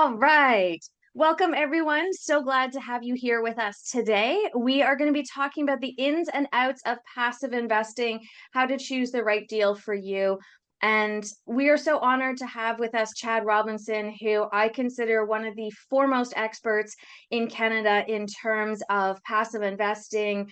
All right. Welcome, everyone. So glad to have you here with us today. We are going to be talking about the ins and outs of passive investing, how to choose the right deal for you. And we are so honored to have with us Chad Robinson, who I consider one of the foremost experts in Canada in terms of passive investing.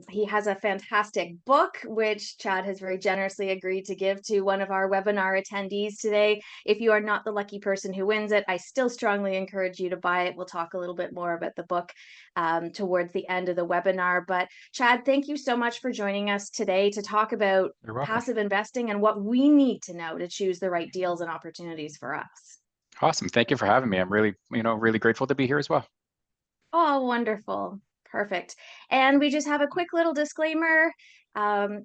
He has a fantastic book, which Chad has very generously agreed to give to one of our webinar attendees today. If you are not the lucky person who wins it, I still strongly encourage you to buy it. We'll talk a little bit more about the book towards the end of the webinar. But Chad, thank you so much for joining us today to talk about You're welcome. passive investing and what we need to know to choose the right deals and opportunities for us. Awesome. Thank you for having me. I'm really grateful to be here as well. Oh, wonderful. Perfect. And we just have a quick little disclaimer.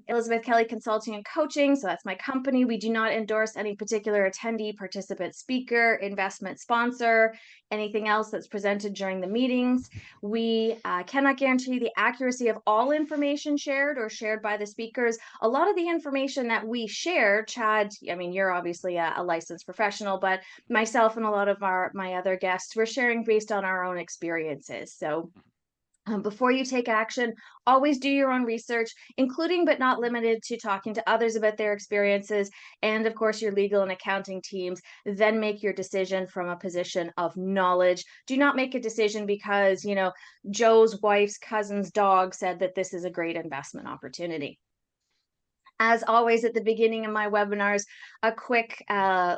Elizabeth Kelly Consulting and Coaching, so that's my company. We do not endorse any particular attendee, participant, speaker, investment sponsor, anything else that's presented during the meetings. We cannot guarantee the accuracy of all information shared or shared by the speakers. A lot of the information that we share, Chad, I mean, you're obviously a licensed professional, but myself and a lot of my other guests, we're sharing based on our own experiences. So before you take action, always do your own research, including but not limited to talking to others about their experiences, and of course your legal and accounting teams. Then make your decision from a position of knowledge. Do not make a decision because, Joe's wife's cousin's dog said that this is a great investment opportunity. As always, at the beginning of my webinars, a quick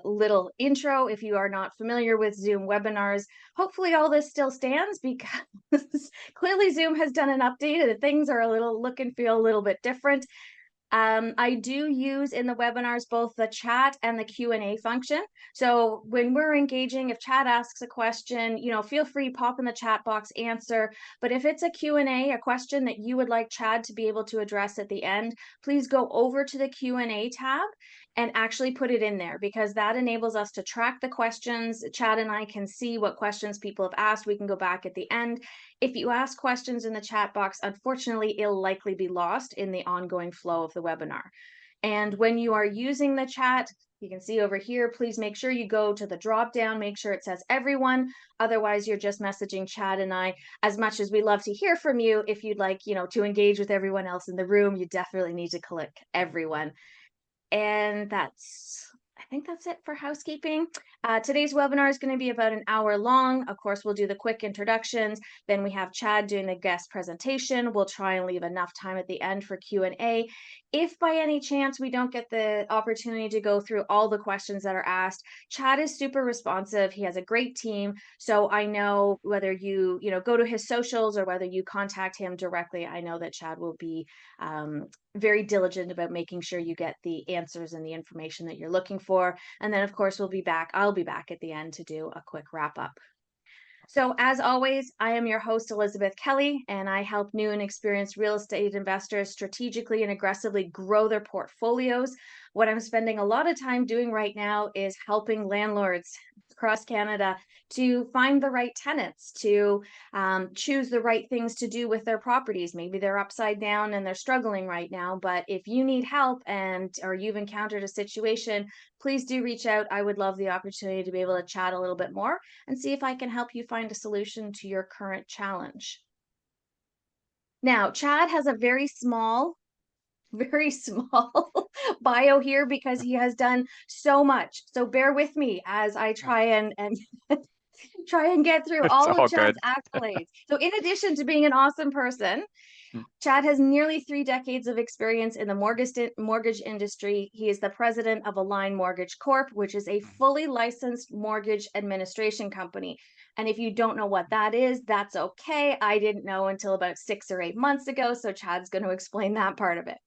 little intro. If you are not familiar with Zoom webinars, hopefully all this still stands because clearly Zoom has done an update and things are look and feel a little bit different. I do use in the webinars both the chat and the Q&A function. So when we're engaging, if Chad asks a question, feel free, pop in the chat box, answer. But if it's a Q&A, a question that you would like Chad to be able to address at the end, please go over to the Q&A tab and actually put it in there, because that enables us to track the questions. Chad and I can see what questions people have asked. We can go back at the end. If you ask questions in the chat box, unfortunately, it'll likely be lost in the ongoing flow of the webinar. And when you are using the chat, you can see over here, please make sure you go to the drop down, make sure it says everyone. Otherwise, you're just messaging Chad and I. As much as we love to hear from you, if you'd like, to engage with everyone else in the room, you definitely need to click everyone. And I think that's it for housekeeping. Today's webinar is going to be about an hour long. Of course, we'll do the quick introductions. Then we have Chad doing the guest presentation. We'll try and leave enough time at the end for Q&A. If by any chance we don't get the opportunity to go through all the questions that are asked, Chad is super responsive. He has a great team. So I know whether you go to his socials or whether you contact him directly, I know that Chad will be very diligent about making sure you get the answers and the information that you're looking for. And then, of course, I'll be back at the end to do a quick wrap up. So as always, I am your host, Elizabeth Kelly, and I help new and experienced real estate investors strategically and aggressively grow their portfolios. What I'm spending a lot of time doing right now is helping landlords across Canada to find the right tenants, to choose the right things to do with their properties. Maybe they're upside down and they're struggling right now, but if you need help or you've encountered a situation, please do reach out. I would love the opportunity to be able to chat a little bit more and see if I can help you find a solution to your current challenge. Now, Chad has a very small bio here because he has done so much. So bear with me as I try and try and get through It's all of all Chad's good. accolades. So in addition to being an awesome person, Chad has nearly 3 decades of experience in the mortgage industry. He is the president of Align Mortgage Corp, which is a fully licensed mortgage administration company. And if you don't know what that is, that's okay. I didn't know until about 6 or 8 months ago, so Chad's going to explain that part of it.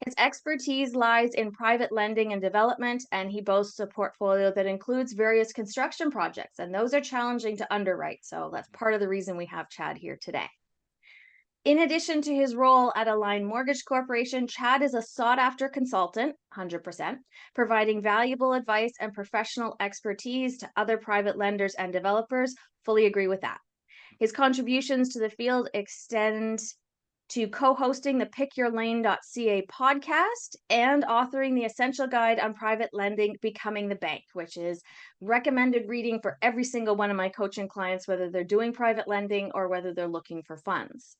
His expertise lies in private lending and development, and he boasts a portfolio that includes various construction projects, and those are challenging to underwrite. So that's part of the reason we have Chad here today. In addition to his role at Align Mortgage Corporation, Chad is a sought-after consultant, 100%, providing valuable advice and professional expertise to other private lenders and developers. Fully agree with that. His contributions to the field extend to co-hosting the PickYourLane.ca podcast and authoring the Essential Guide on Private Lending, Becoming the Bank, which is recommended reading for every single one of my coaching clients, whether they're doing private lending or whether they're looking for funds.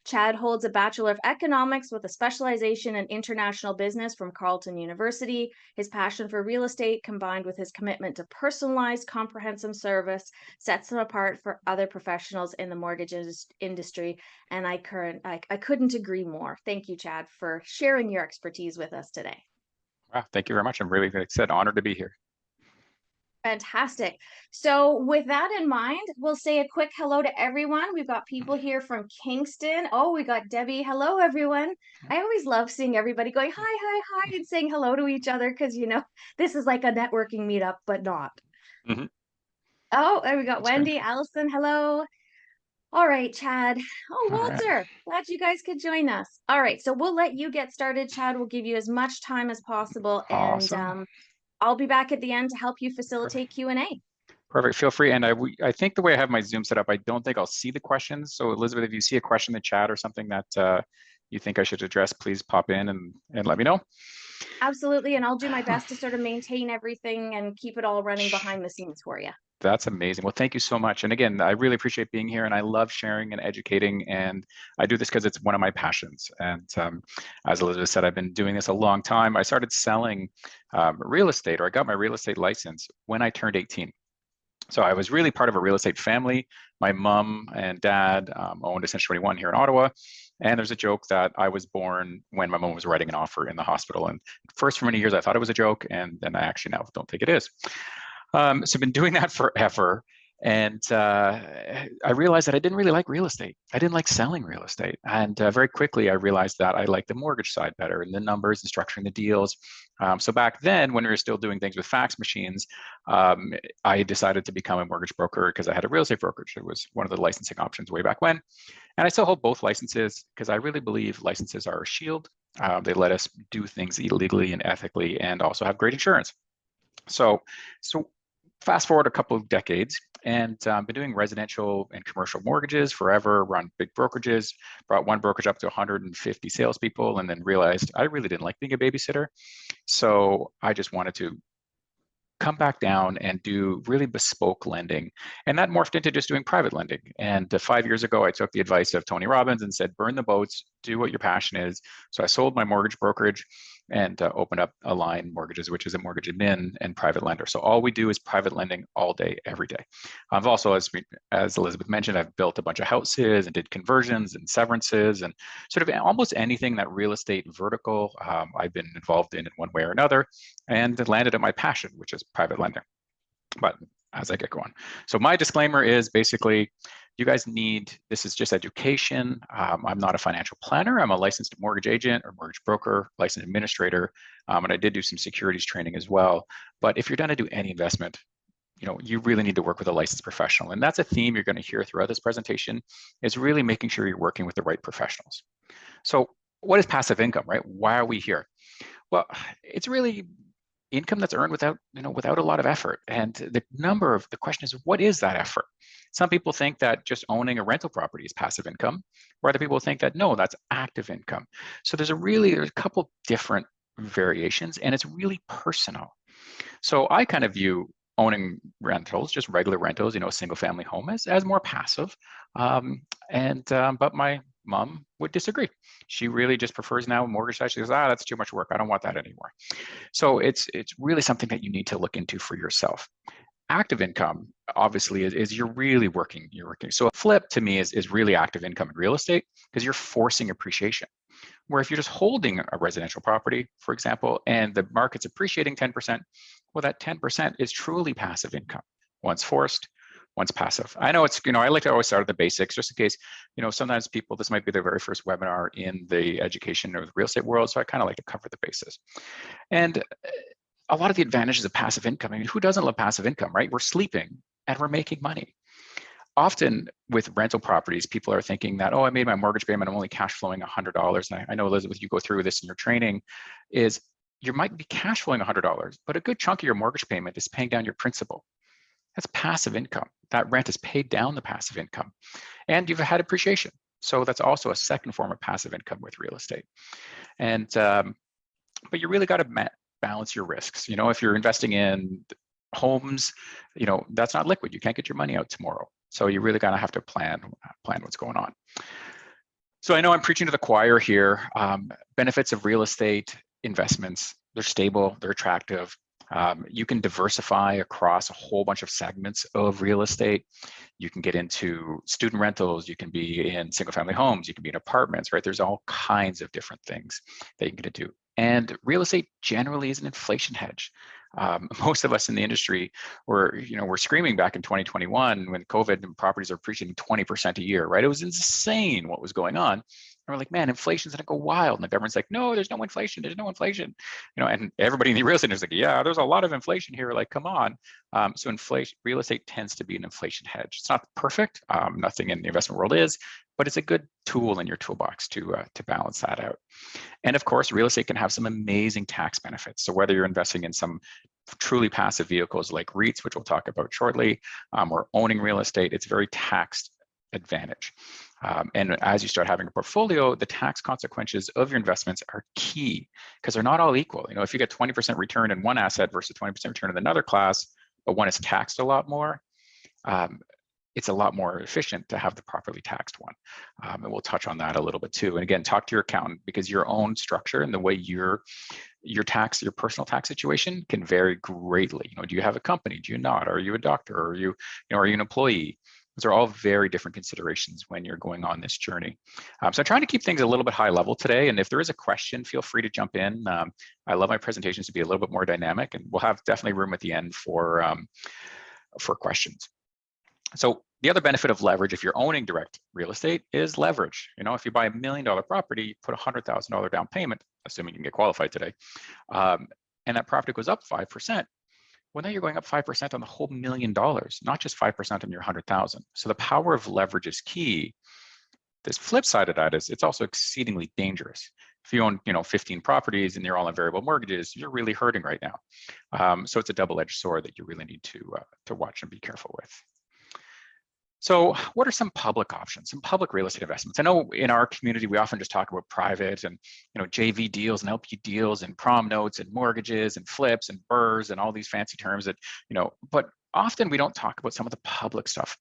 Chad holds a Bachelor of Economics with a specialization in international business from Carleton University. His passion for real estate, combined with his commitment to personalized, comprehensive service, sets him apart for other professionals in the mortgage industry. And I couldn't agree more. Thank you, Chad, for sharing your expertise with us today. Wow, thank you very much. I'm really, like I said, honored to be here. Fantastic. So with that in mind, we'll say a quick hello to everyone. We've got people here from Kingston. Oh, we got Debbie. Hello, everyone. I always love seeing everybody going, hi, hi, hi, and saying hello to each other because, this is like a networking meetup, but not. Mm-hmm. Oh, and we got That's good. Wendy, Allison. Hello. All right, Chad. Oh, All right. Walter. Glad you guys could join us. All right, so we'll let you get started, Chad. We'll give you as much time as possible, and Awesome. I'll be back at the end to help you Perfect. facilitate Q&A. Perfect. Feel free. And I think the way I have my Zoom set up, I don't think I'll see the questions. So Elizabeth, if you see a question in the chat or something that you think I should address, please pop in and let me know. Absolutely. And I'll do my best to sort of maintain everything and keep it all running behind the scenes for you. That's amazing. Well, thank you so much. And again, I really appreciate being here, and I love sharing and educating. And I do this because it's one of my passions. And as Elizabeth said, I've been doing this a long time. I started selling real estate, or I got my real estate license when I turned 18. So I was really part of a real estate family. My mom and dad owned Essential 21 here in Ottawa. And there's a joke that I was born when my mom was writing an offer in the hospital. And first, for many years, I thought it was a joke. And then I actually now don't think it is. So I've been doing that forever. And I realized that I didn't really like real estate. I didn't like selling real estate. And very quickly, I realized that I liked the mortgage side better, and the numbers and structuring the deals. So back then, when we were still doing things with fax machines, I decided to become a mortgage broker because I had a real estate brokerage. It was one of the licensing options way back when. And I still hold both licenses because I really believe licenses are a shield. They let us do things illegally and ethically, and also have great insurance. So fast forward a couple of decades, and been doing residential and commercial mortgages forever, run big brokerages, brought one brokerage up to 150 salespeople, and then realized I really didn't like being a babysitter. So I just wanted to come back down and do really bespoke lending. And that morphed into just doing private lending. And 5 years ago, I took the advice of Tony Robbins and said, burn the boats, do what your passion is. So I sold my mortgage brokerage and opened up Align Mortgages, which is a mortgage admin and private lender. So all we do is private lending all day, every day. I've also, as Elizabeth mentioned, I've built a bunch of houses and did conversions and severances and sort of almost anything that real estate vertical I've been involved in one way or another, and landed at my passion, which is private lending. But as I get going. So my disclaimer is basically, you guys need, this is just education. I'm not a financial planner. I'm a licensed mortgage agent or mortgage broker, licensed administrator, and I did do some securities training as well. But if you're going to do any investment, you really need to work with a licensed professional. And that's a theme you're going to hear throughout this presentation, is really making sure you're working with the right professionals. So what is passive income, right? Why are we here? Well, it's really income that's earned without a lot of effort. And the question is, what is that effort? Some people think that just owning a rental property is passive income, or other people think that no, that's active income. So there's a couple different variations, and it's really personal. So I kind of view owning rentals, just regular rentals, a single family home, as more passive. But my mom would disagree. She really just prefers now mortgage side. She goes, that's too much work. I don't want that anymore. So it's really something that you need to look into for yourself. Active income, obviously, is you're really working. So a flip to me is really active income in real estate, because you're forcing appreciation. Where if you're just holding a residential property, for example, and the market's appreciating 10%, well, that 10% is truly passive income. Once forced, once passive. I know it's, I like to always start at the basics, just in case, sometimes people, this might be their very first webinar in the education or the real estate world. So I kind of like to cover the bases. And a lot of the advantages of passive income, who doesn't love passive income, right? We're sleeping and we're making money. Often with rental properties, people are thinking that, I made my mortgage payment, I'm only cash flowing $100. And I know, Elizabeth, you go through this in your training, is you might be cash flowing $100, but a good chunk of your mortgage payment is paying down your principal. That's passive income. That rent has paid down the passive income. And you've had appreciation. So that's also a second form of passive income with real estate. And but you really got to balance your risks. You know, if you're investing in homes, you know, that's not liquid. You can't get your money out tomorrow. So you really got to have to plan what's going on. So I know I'm preaching to the choir here. Benefits of real estate investments, they're stable, they're attractive. You can diversify across a whole bunch of segments of real estate. You can get into student rentals, you can be in single family homes, you can be in apartments, right? There's all kinds of different things that you can get into. And real estate generally is an inflation hedge. Most of us in the industry were screaming back in 2021 when COVID and properties are appreciating 20% a year, right? It was insane what was going on. And we're like, man, inflation's gonna go wild. And the government's like, no, there's no inflation, there's no inflation. You know, and everybody in the real estate is like, yeah, there's a lot of inflation here. Like, come on. So inflation, real estate tends to be an inflation hedge. It's not perfect. Nothing in the investment world is, but it's a good tool in your toolbox to balance that out. And of course, real estate can have some amazing tax benefits. So whether you're investing in some truly passive vehicles like REITs, which we'll talk about shortly, or owning real estate, it's very tax advantage. And as you start having a portfolio, the tax consequences of your investments are key because they're not all equal. You know, if you get 20% return in one asset versus 20% return in another class, but one is taxed a lot more, it's a lot more efficient to have the properly taxed one. And we'll touch on that a little bit too. And again, talk to your accountant because your own structure and the way your personal tax situation can vary greatly. You know, do you have a company? Do you not? Are you a doctor? Are you an employee? Those are all very different considerations when you're going on this journey. So I'm trying to keep things a little bit high level today. And if there is a question, feel free to jump in. I love my presentations to be a little bit more dynamic, and we'll have definitely room at the end for questions. So the other benefit of leverage, if you're owning direct real estate, is leverage. You know, if you buy $1 million property, you put a $100,000 down payment, assuming you can get qualified today, and that property goes up 5%. Well, now you're going up 5% on the whole $1 million, not just 5% on your 100,000. So the power of leverage is key. This flip side of that is it's also exceedingly dangerous. If you own, 15 properties and they're all on variable mortgages, you're really hurting right now. So it's a double-edged sword that you really need to watch and be careful with. So what are some public options, some public real estate investments? I know in our community, we often just talk about private and, JV deals and LP deals and prom notes and mortgages and flips and BRRRRs and all these fancy terms that, but often we don't talk about some of the public stuff.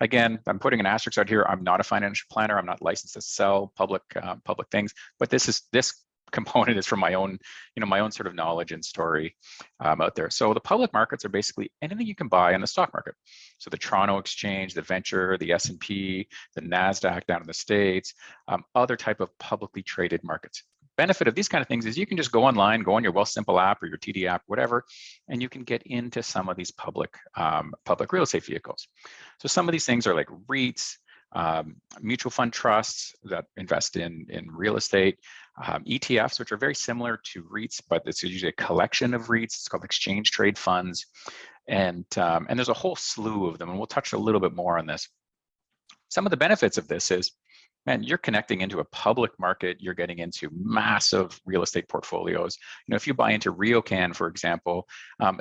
Again, I'm putting an asterisk out here. I'm not a financial planner. I'm not licensed to sell public things, but this component is from my own sort of knowledge and story out there. So the public markets are basically anything you can buy on the stock market. So the Toronto Exchange, the Venture, the S&P, the NASDAQ down in the States, other type of publicly traded markets. Benefit of these kind of things is you can just go online, go on your Wealthsimple app or your TD app, whatever, and you can get into some of these public real estate vehicles. So some of these things are like REITs, mutual fund trusts that invest in real estate, ETFs, which are very similar to REITs, but it's usually a collection of REITs. It's called exchange trade funds, and there's a whole slew of them, and we'll touch a little bit more on this. Some of the benefits of this is, man, you're connecting into a public market. You're getting into massive real estate portfolios. If you buy into RioCan, for example,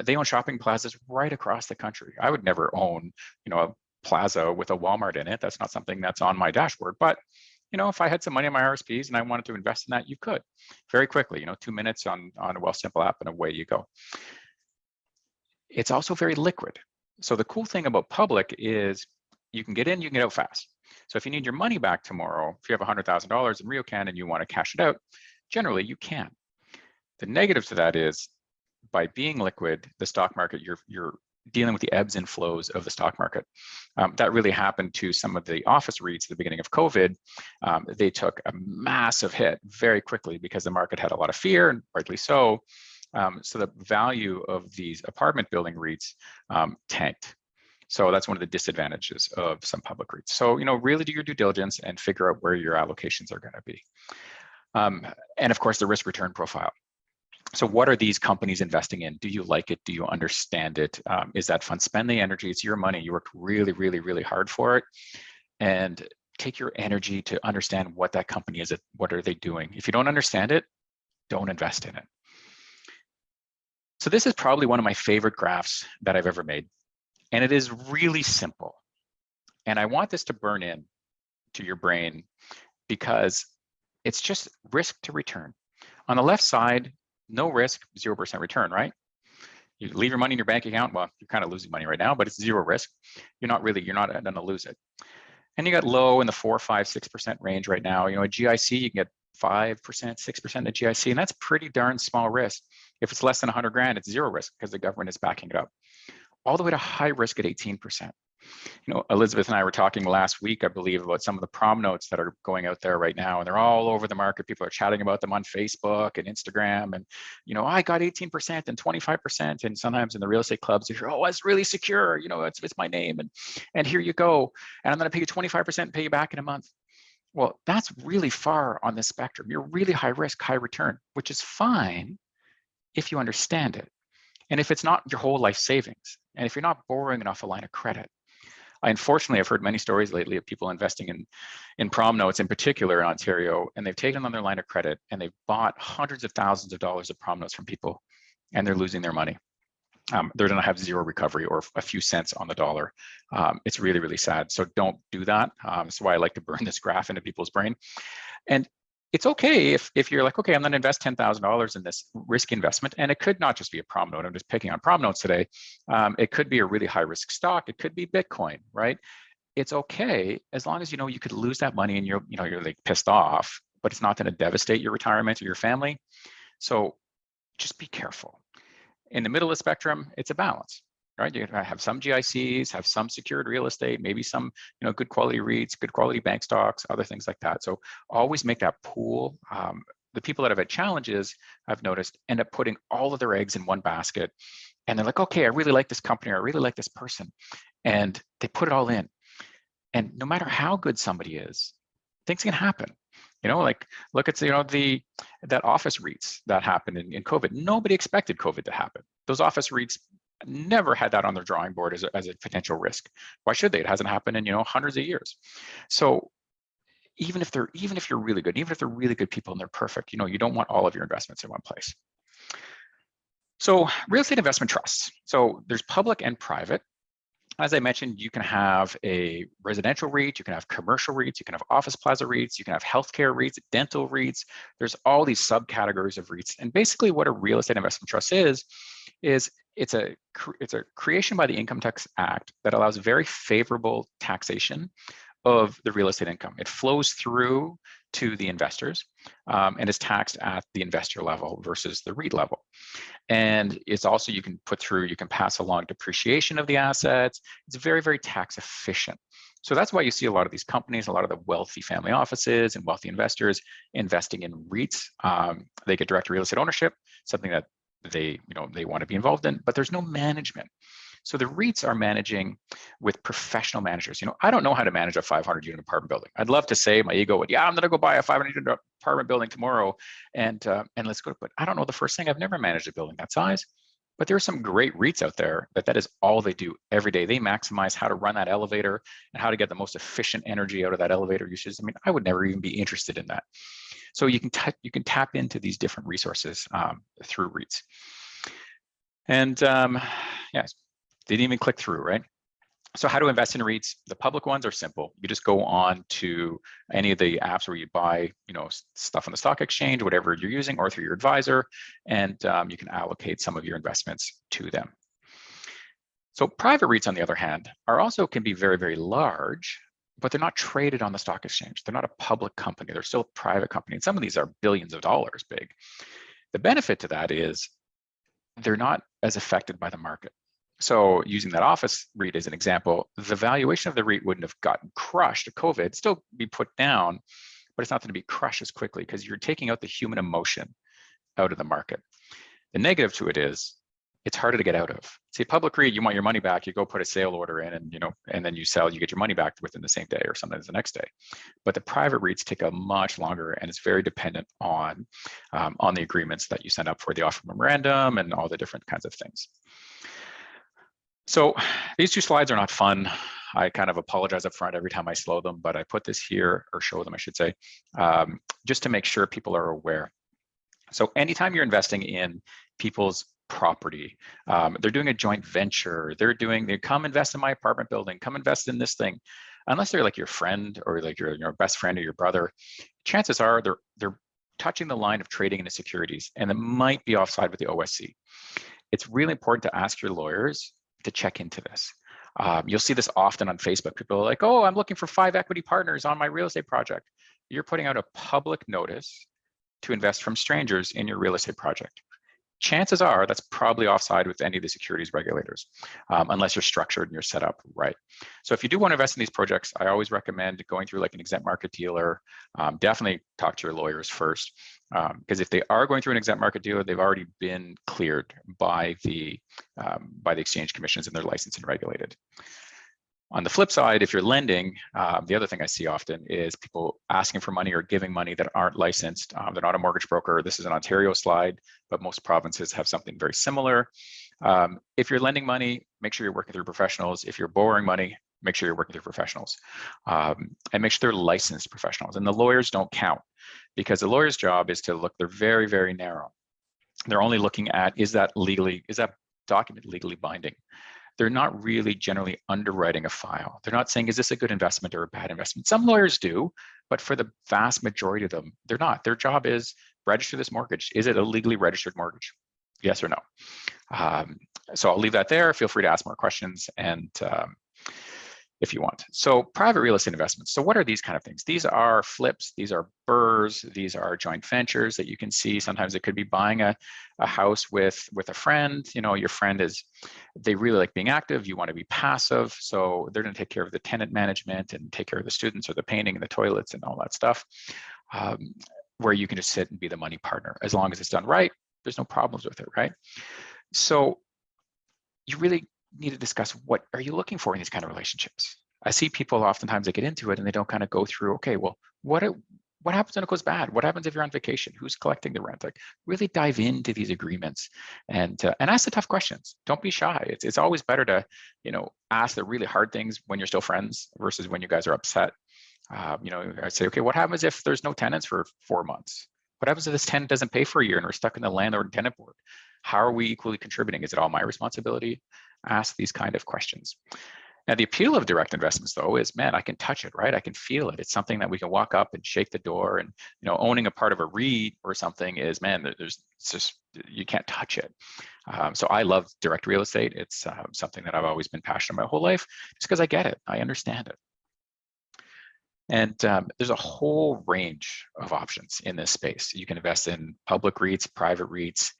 they own shopping plazas right across the country. I would never own, a plaza with a Walmart in it. That's not something that's on my dashboard. But, if I had some money on my RSPs and I wanted to invest in that, you could very quickly, 2 minutes on a Wealthsimple app and away you go. It's also very liquid. So the cool thing about public is you can get in, you can get out fast. So if you need your money back tomorrow, if you have $100,000 in RioCan and you want to cash it out, generally you can. The negative to that is by being liquid, the stock market, you're dealing with the ebbs and flows of the stock market. That really happened to some of the office REITs at the beginning of COVID. They took a massive hit very quickly because the market had a lot of fear, and rightly so. So the value of these apartment building REITs tanked. So that's one of the disadvantages of some public REITs. So, really do your due diligence and figure out where your allocations are going to be. And of course, the risk return profile. So what are these companies investing in? Do you like it? Do you understand it? Is that fun? Spend the energy. It's your money. You worked really, really, really hard for it. And take your energy to understand what that company is. What are they doing? If you don't understand it, don't invest in it. So this is probably one of my favorite graphs that I've ever made. And it is really simple. And I want this to burn in to your brain because it's just risk to return. On the left side, no risk, 0% return, right? You leave your money in your bank account. Well, you're kind of losing money right now, but it's zero risk. You're not going to lose it. And you got low in the 4, 5, 6% range right now. You know, a GIC, you can get 5%, 6% in a GIC, and that's pretty darn small risk. If it's less than 100 grand, it's zero risk because the government is backing it up. All the way to high risk at 18%. You know, Elizabeth and I were talking last week, I believe, about some of the prom notes that are going out there right now, and they're all over the market. People are chatting about them on Facebook and Instagram, and you know, I got 18% and 25%, and sometimes in the real estate clubs, you hear, oh, it's really secure. You know, it's my name, and here you go, and I'm going to pay you 25% and pay you back in a month. Well, that's really far on the spectrum. You're really high risk, high return, which is fine if you understand it, and if it's not your whole life savings, and if you're not borrowing enough a line of credit. Unfortunately, I've heard many stories lately of people investing in prom notes in particular in Ontario, and they've taken on their line of credit and they've bought hundreds of thousands of dollars of prom notes from people, and they're losing their money. They're going to have zero recovery or a few cents on the dollar. It's really, really sad. So don't do that. That's why I like to burn this graph into people's brain. And it's okay if you're like, okay, I'm going to invest $10,000 in this risky investment, and it could not just be a prom note. I'm just picking on prom notes today. It could be a really high risk stock. It could be Bitcoin, right? It's okay as long as you know you could lose that money and you're like pissed off, but it's not going to devastate your retirement or your family. So just be careful. In the middle of the spectrum, it's a balance. Right, you have some GICs, have some secured real estate, maybe some, you know, good quality REITs, good quality bank stocks, other things like that. So always make that pool. The people that have had challenges, I've noticed, end up putting all of their eggs in one basket, and they're like, okay, I really like this company, or I really like this person, and they put it all in. And no matter how good somebody is, things can happen. You know, like look at, you know, that office REITs that happened in COVID. Nobody expected COVID to happen. Those office REITs never had that on their drawing board as a potential risk. Why should they? It hasn't happened in, you know, hundreds of years. So even if you're really good, even if they're really good people and they're perfect, you know, you don't want all of your investments in one place. So real estate investment trusts. So there's public and private. As I mentioned, you can have a residential REIT, you can have commercial REITs, you can have office plaza REITs, you can have healthcare REITs, dental REITs. There's all these subcategories of REITs. And basically what a real estate investment trust is it's a creation by the Income Tax Act that allows very favorable taxation of the real estate income. It flows through to the investors and is taxed at the investor level versus the REIT level. And it's also, you can pass along depreciation of the assets. It's very, very tax efficient. So that's why you see a lot of these companies, a lot of the wealthy family offices and wealthy investors investing in REITs. They get direct real estate ownership, something that they want to be involved in, but there's no management. So the REITs are managing with professional managers. You know, I don't know how to manage a 500-unit apartment building. I'd love to say, my ego would, yeah, I'm going to go buy a 500-unit apartment building tomorrow, and let's go. But I don't know the first thing. I've never managed a building that size. But there are some great REITs out there that is all they do every day. They maximize how to run that elevator and how to get the most efficient energy out of that elevator usage. I mean, I would never even be interested in that. So you can tap into these different resources through REITs. And yes. Didn't even click through, right? So how to invest in REITs? The public ones are simple. You just go on to any of the apps where you buy, you know, stuff on the stock exchange, whatever you're using, or through your advisor, and you can allocate some of your investments to them. So private REITs, on the other hand, can be very, very large, but they're not traded on the stock exchange. They're not a public company. They're still a private company. And some of these are billions of dollars big. The benefit to that is they're not as affected by the market. So using that office REIT as an example, the valuation of the REIT wouldn't have gotten crushed at COVID. It'd still be put down, but it's not going to be crushed as quickly because you're taking out the human emotion out of the market. The negative to it is it's harder to get out of. See, public REIT, you want your money back, you go put a sale order in, and then you sell, you get your money back within the same day or sometimes the next day. But the private REITs take a much longer, and it's very dependent on the agreements that you send up for the offer memorandum and all the different kinds of things. So these two slides are not fun. I kind of apologize up front every time I slow them, but I put this here, or show them, I should say, just to make sure people are aware. So anytime you're investing in people's property, they're doing a joint venture, they come invest in my apartment building, come invest in this thing. unless they're like your friend or like your best friend or your brother, chances are they're touching the line of trading into securities, and it might be offside with the OSC. It's really important to ask your lawyers to check into this. You'll see this often on Facebook. People are like, oh, I'm looking for 5 equity partners on my real estate project. You're putting out a public notice to invest from strangers in your real estate project. Chances are that's probably offside with any of the securities regulators, unless you're structured and you're set up right. So if you do want to invest in these projects, I always recommend going through like an exempt market dealer. Definitely talk to your lawyers first, because if they are going through an exempt market dealer, they've already been cleared by the exchange commissions and they're licensed and regulated. On the flip side, if you're lending, the other thing I see often is people asking for money or giving money that aren't licensed. They're not a mortgage broker. This is an Ontario slide, but most provinces have something very similar. If you're lending money, make sure you're working through professionals. If you're borrowing money, make sure you're working through professionals. And make sure they're licensed professionals. And the lawyers don't count, because the lawyer's job is to look, they're very, very narrow. They're only looking at, is that document legally binding? They're not really generally underwriting a file. They're not saying, is this a good investment or a bad investment? Some lawyers do, but for the vast majority of them, they're not. Their job is register this mortgage. Is it a legally registered mortgage? Yes or no? So I'll leave that there. Feel free to ask more questions and if you want. So private real estate investments. So what are these kind of things? These are flips, these are BRRRRs, these are joint ventures that you can see. Sometimes it could be buying a house with a friend. You know, your friend they really like being active, you want to be passive. So they're going to take care of the tenant management and take care of the students or the painting and the toilets and all that stuff, where you can just sit and be the money partner. As long as it's done right, there's no problems with it, right? So you really need to discuss, what are you looking for in these kind of relationships? I see people oftentimes that get into it and they don't kind of go through, okay, well, what happens when it goes bad? What happens if you're on vacation? Who's collecting the rent? Like, really dive into these agreements and ask the tough questions. Don't be shy. It's always better to, ask the really hard things when you're still friends versus when you guys are upset. I say, okay, what happens if there's no tenants for 4 months? What happens if this tenant doesn't pay for a year and we're stuck in the landlord and tenant board? How are we equally contributing? Is it all my responsibility? Ask these kind of questions. Now, the appeal of direct investments, though, is, man, I can touch it, right? I can feel it. It's something that we can walk up and shake the door. And owning a part of a REIT or something is, man, it's just, you can't touch it. So I love direct real estate. It's something that I've always been passionate my whole life, just because I get it, I understand it. And there's a whole range of options in this space. You can invest in public REITs, private REITs,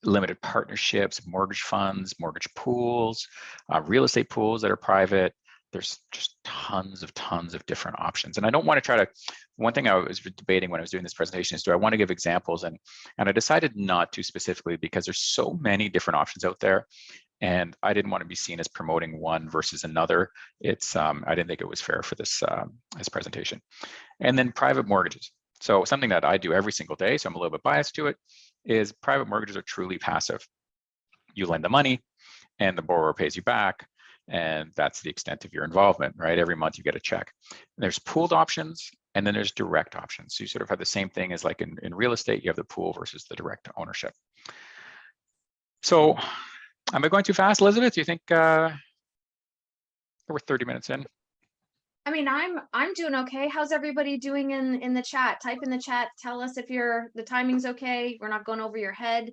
limited partnerships, mortgage funds, mortgage pools, real estate pools that are private. There's just tons of different options. And I don't want to try to, one thing I was debating when I was doing this presentation is, do I want to give examples? And I decided not to specifically, because there's so many different options out there. And I didn't want to be seen as promoting one versus another. I didn't think it was fair for this presentation. And then private mortgages. So something that I do every single day, so I'm a little bit biased to it, is private mortgages are truly passive. You lend the money and the borrower pays you back, and that's the extent of your involvement, right? Every month you get a check. And there's pooled options, and then there's direct options. So you sort of have the same thing as like in real estate, you have the pool versus the direct ownership. So am I going too fast, Elizabeth? Do you think we're 30 minutes in? I mean, I'm doing okay. How's everybody doing in the chat? Type in the chat. Tell us if the timing's okay. We're not going over your head.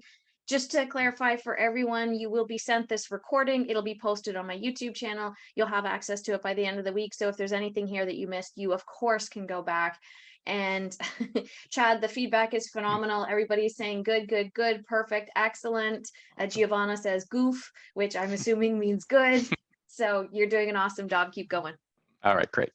Just to clarify for everyone, you will be sent this recording. It'll be posted on my YouTube channel. You'll have access to it by the end of the week. So if there's anything here that you missed, you of course can go back. And Chad, the feedback is phenomenal. Everybody's saying good, good, good, perfect, excellent. Giovanna says goof, which I'm assuming means good. So you're doing an awesome job. Keep going. All right, great.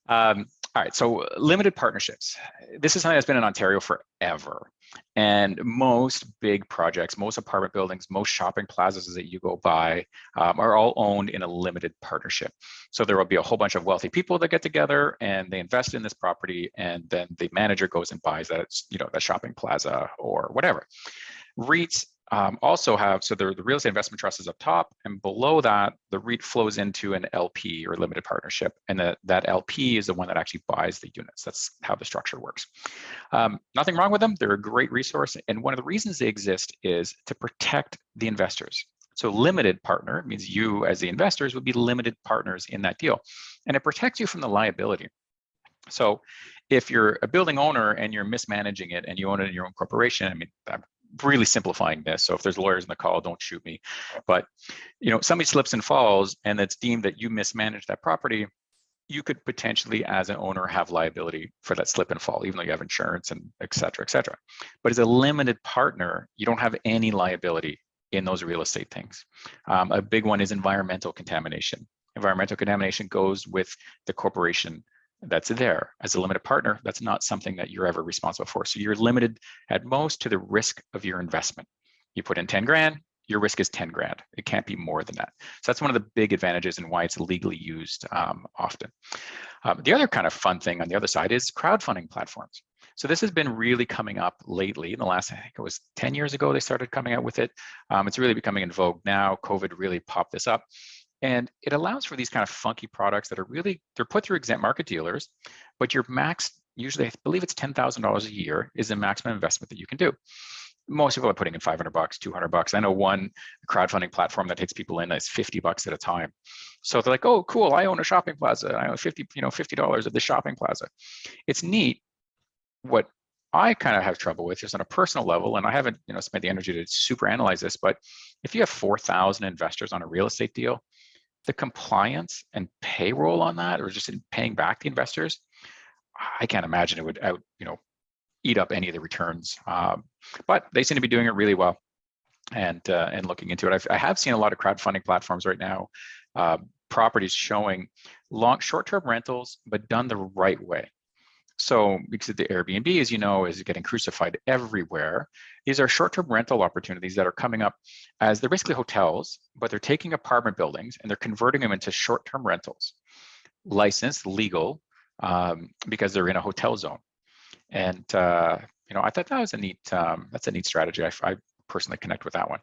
All right, so limited partnerships. This is something that's been in Ontario forever. And most big projects, most apartment buildings, most shopping plazas that you go by are all owned in a limited partnership. So there will be a whole bunch of wealthy people that get together and they invest in this property, and then the manager goes and buys that, the shopping plaza or whatever. REITs also have, so the real estate investment trust is up top, and below that, the REIT flows into an LP or limited partnership, and that LP is the one that actually buys the units. That's how the structure works. Nothing wrong with them. They're a great resource, and one of the reasons they exist is to protect the investors. So limited partner means you as the investors would be limited partners in that deal. And it protects you from the liability. So if you're a building owner and you're mismanaging it and you own it in your own corporation, I mean, I'm really simplifying this. So if there's lawyers in the call, don't shoot me. But somebody slips and falls and it's deemed that you mismanaged that property, you could potentially, as an owner, have liability for that slip and fall, even though you have insurance and et cetera, et cetera. But as a limited partner, you don't have any liability in those real estate things. A big one is environmental contamination. Environmental contamination goes with the corporation that's there. As a limited partner, that's not something that you're ever responsible for. So you're limited at most to the risk of your investment. You put in 10 grand, your risk is 10 grand. It can't be more than that. So that's one of the big advantages and why it's legally used often. The other kind of fun thing on the other side is crowdfunding platforms. So this has been really coming up lately. In the last, I think it was 10 years ago, they started coming out with it. It's really becoming in vogue now. COVID really popped this up. And it allows for these kind of funky products that are really, they're put through exempt market dealers, but your max, usually I believe it's $10,000 a year is the maximum investment that you can do. Most people are putting in $500, $200. I know one crowdfunding platform that takes people in is $50 at a time. So they're like, oh, cool, I own a shopping plaza. I own $50 at the shopping plaza. It's neat. What I kind of have trouble with just on a personal level, and I haven't spent the energy to super analyze this, but if you have 4,000 investors on a real estate deal, the compliance and payroll on that, or just in paying back the investors, I can't imagine it would eat up any of the returns. But they seem to be doing it really well, and looking into it. I have seen a lot of crowdfunding platforms right now, properties showing short-term rentals, but done the right way. So because the Airbnb, as you know, is getting crucified everywhere, these are short-term rental opportunities that are coming up as they're basically hotels, but they're taking apartment buildings and they're converting them into short-term rentals, licensed, legal, because they're in a hotel zone. And I thought that was a neat, that's a neat strategy. I personally connect with that one.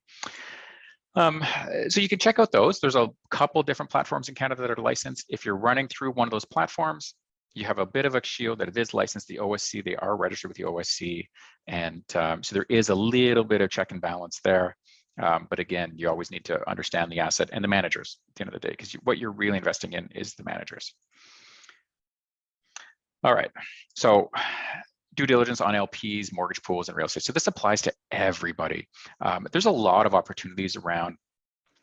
So you can check out those. There's a couple different platforms in Canada that are licensed. If you're running through one of those platforms, you have a bit of a shield that it is licensed, the OSC, they are registered with the OSC. And so there is a little bit of check and balance there. But again, you always need to understand the asset and the managers at the end of the day, because what you're really investing in is the managers. All right, so due diligence on LPs, mortgage pools, and real estate. So this applies to everybody. There's a lot of opportunities around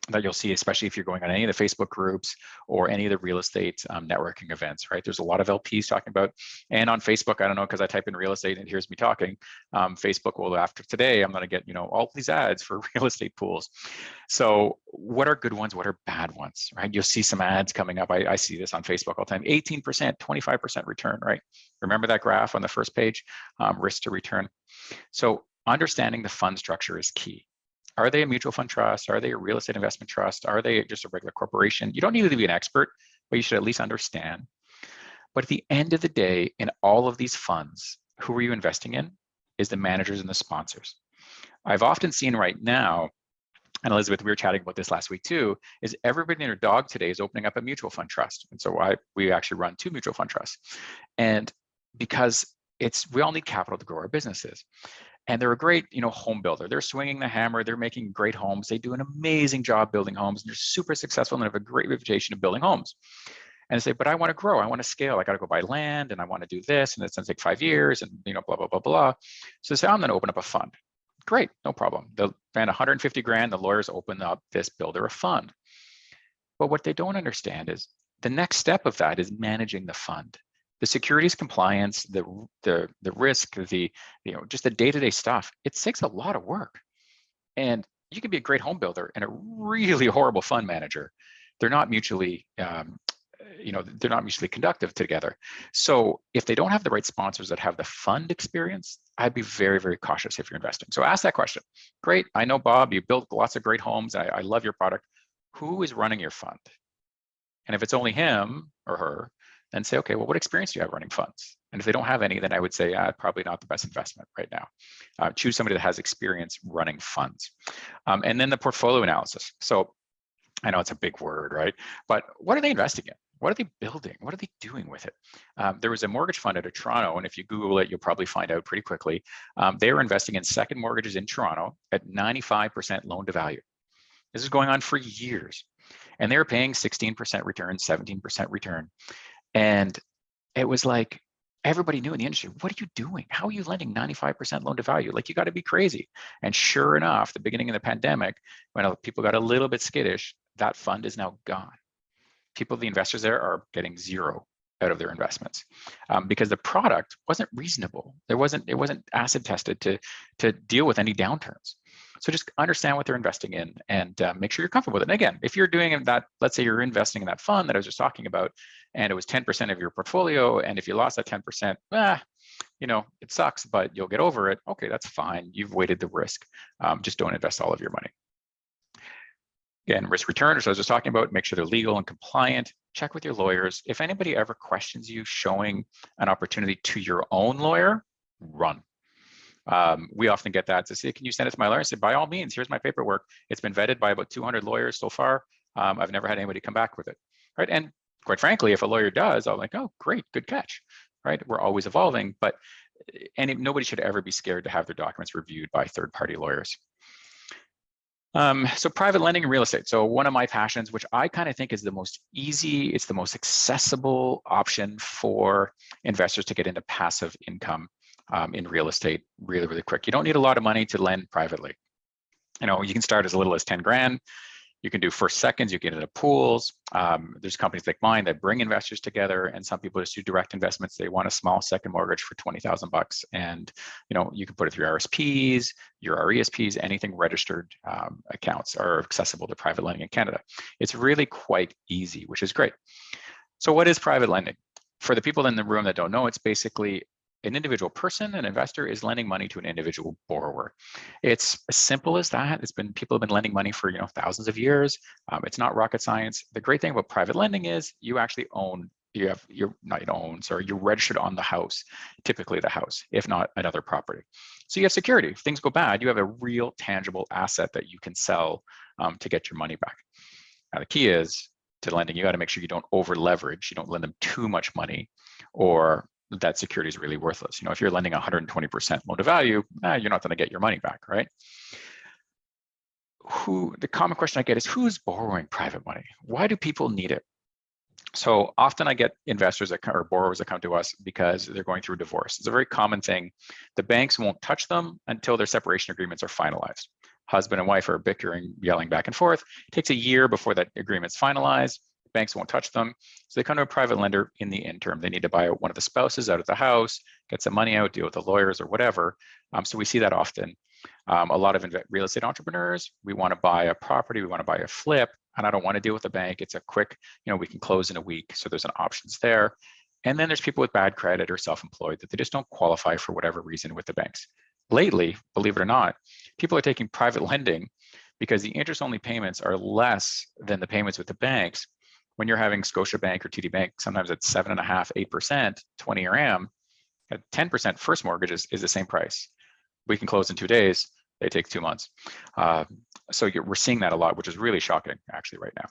that you'll see, especially if you're going on any of the Facebook groups or any of the real estate networking events, right? There's a lot of LPs talking about, and on Facebook, I don't know, because I type in real estate and it hears me talking, Facebook will, after today, I'm gonna get, all these ads for real estate pools. So what are good ones? What are bad ones, right? You'll see some ads coming up. I see this on Facebook all the time, 18%, 25% return, right? Remember that graph on the first page, risk to return. So understanding the fund structure is key. Are they a mutual fund trust? Are they a real estate investment trust? Are they just a regular corporation? You don't need to be an expert, but you should at least understand. But at the end of the day, in all of these funds, who are you investing in is the managers and the sponsors. I've often seen right now, and Elizabeth, we were chatting about this last week too, is everybody and their dog today is opening up a mutual fund trust. And so we actually run 2 mutual fund trusts. And because we all need capital to grow our businesses. And they're a great, home builder. They're swinging the hammer. They're making great homes. They do an amazing job building homes, and they're super successful and have a great reputation of building homes. And they say, but I want to grow. I want to scale. I got to go buy land, and I want to do this, and it's going to take 5 years, and blah blah blah blah. So they say, I'm going to open up a fund. Great, no problem. They'll spend 150 grand. The lawyers open up this builder a fund. But what they don't understand is the next step of that is managing the fund. The securities compliance, the risk, just the day-to-day stuff, it takes a lot of work. And you can be a great home builder and a really horrible fund manager. They're not mutually, they're not mutually conductive together. So if they don't have the right sponsors that have the fund experience, I'd be very, very cautious if you're investing. So ask that question. Great, I know, Bob, you built lots of great homes. I love your product. Who is running your fund? And if it's only him or her, then say, okay, well, what experience do you have running funds? And if they don't have any, then I would say probably not the best investment right now. Choose somebody that has experience running funds. And then the portfolio analysis. So I know it's a big word, right? But what are they investing in? What are they building? What are they doing with it? There was a mortgage fund out of Toronto, and if you Google it, you'll probably find out pretty quickly. They were investing in second mortgages in Toronto at 95% loan to value. This is going on for years. And they were paying 16% return, 17% return. And it was like, everybody knew in the industry, what are you doing? How are you lending 95% loan to value? Like, you got to be crazy. And sure enough, the beginning of the pandemic, when people got a little bit skittish, that fund is now gone. The investors there are getting zero out of their investments because the product wasn't reasonable. It wasn't acid tested to deal with any downturns. So just understand what they're investing in and make sure you're comfortable with it. And again, if you're doing that, let's say you're investing in that fund that I was just talking about, and it was 10% of your portfolio, and if you lost that 10%, it sucks, but you'll get over it. Okay, that's fine. You've weighted the risk. Just don't invest all of your money. Again, risk return, as I was just talking about, make sure they're legal and compliant. Check with your lawyers. If anybody ever questions you showing an opportunity to your own lawyer, run. We often get that to say, can you send it to my lawyer? I say, by all means, here's my paperwork. It's been vetted by about 200 lawyers so far. I've never had anybody come back with it, right? And quite frankly, if a lawyer does, I'm like, oh, great, good catch, right? We're always evolving, but nobody should ever be scared to have their documents reviewed by third-party lawyers. So private lending and real estate. So one of my passions, which I kind of think is the most easy, it's the most accessible option for investors to get into passive income in real estate really, really quick. You don't need a lot of money to lend privately. You can start as little as 10 grand. You can do first, seconds, you get into pools. There's companies like mine that bring investors together, and some people just do direct investments. They want a small second mortgage for $20,000, and you can put it through RSPs, your RESPs, anything registered accounts are accessible to private lending in Canada. It's really quite easy, which is great. So what is private lending? For the people in the room that don't know, it's basically an individual person, an investor, is lending money to an individual borrower. It's as simple as that. People have been lending money for thousands of years. It's not rocket science. The great thing about private lending is you actually you're registered on the house, typically the house, if not another property. So you have security. If things go bad, you have a real tangible asset that you can sell to get your money back. Now the key is to lending, you got to make sure you don't over leverage. You don't lend them too much money, or that security is really worthless. If you're lending 120% loan to value, you're not going to get your money back, right? The common question I get is, who's borrowing private money? Why do people need it? So often I get investors or borrowers that come to us because they're going through a divorce. It's a very common thing. The banks won't touch them until their separation agreements are finalized. Husband and wife are bickering, yelling back and forth. It takes a year before that agreement's finalized. Banks won't touch them. So they come to a private lender in the interim. They need to buy one of the spouses out of the house, get some money out, deal with the lawyers or whatever. So we see that often. A lot of real estate entrepreneurs, we want to buy a property, we want to buy a flip, and I don't want to deal with the bank. It's a quick, we can close in a week. So there's an options there. And then there's people with bad credit or self-employed that they just don't qualify for whatever reason with the banks. Lately, believe it or not, people are taking private lending because the interest-only payments are less than the payments with the banks. When you're having Scotiabank or TD Bank, sometimes it's 7.5%, 8%, 20-year AM, at 10% first mortgage is the same price. We can close in 2 days. They take 2 months. So we're seeing that a lot, which is really shocking actually right now.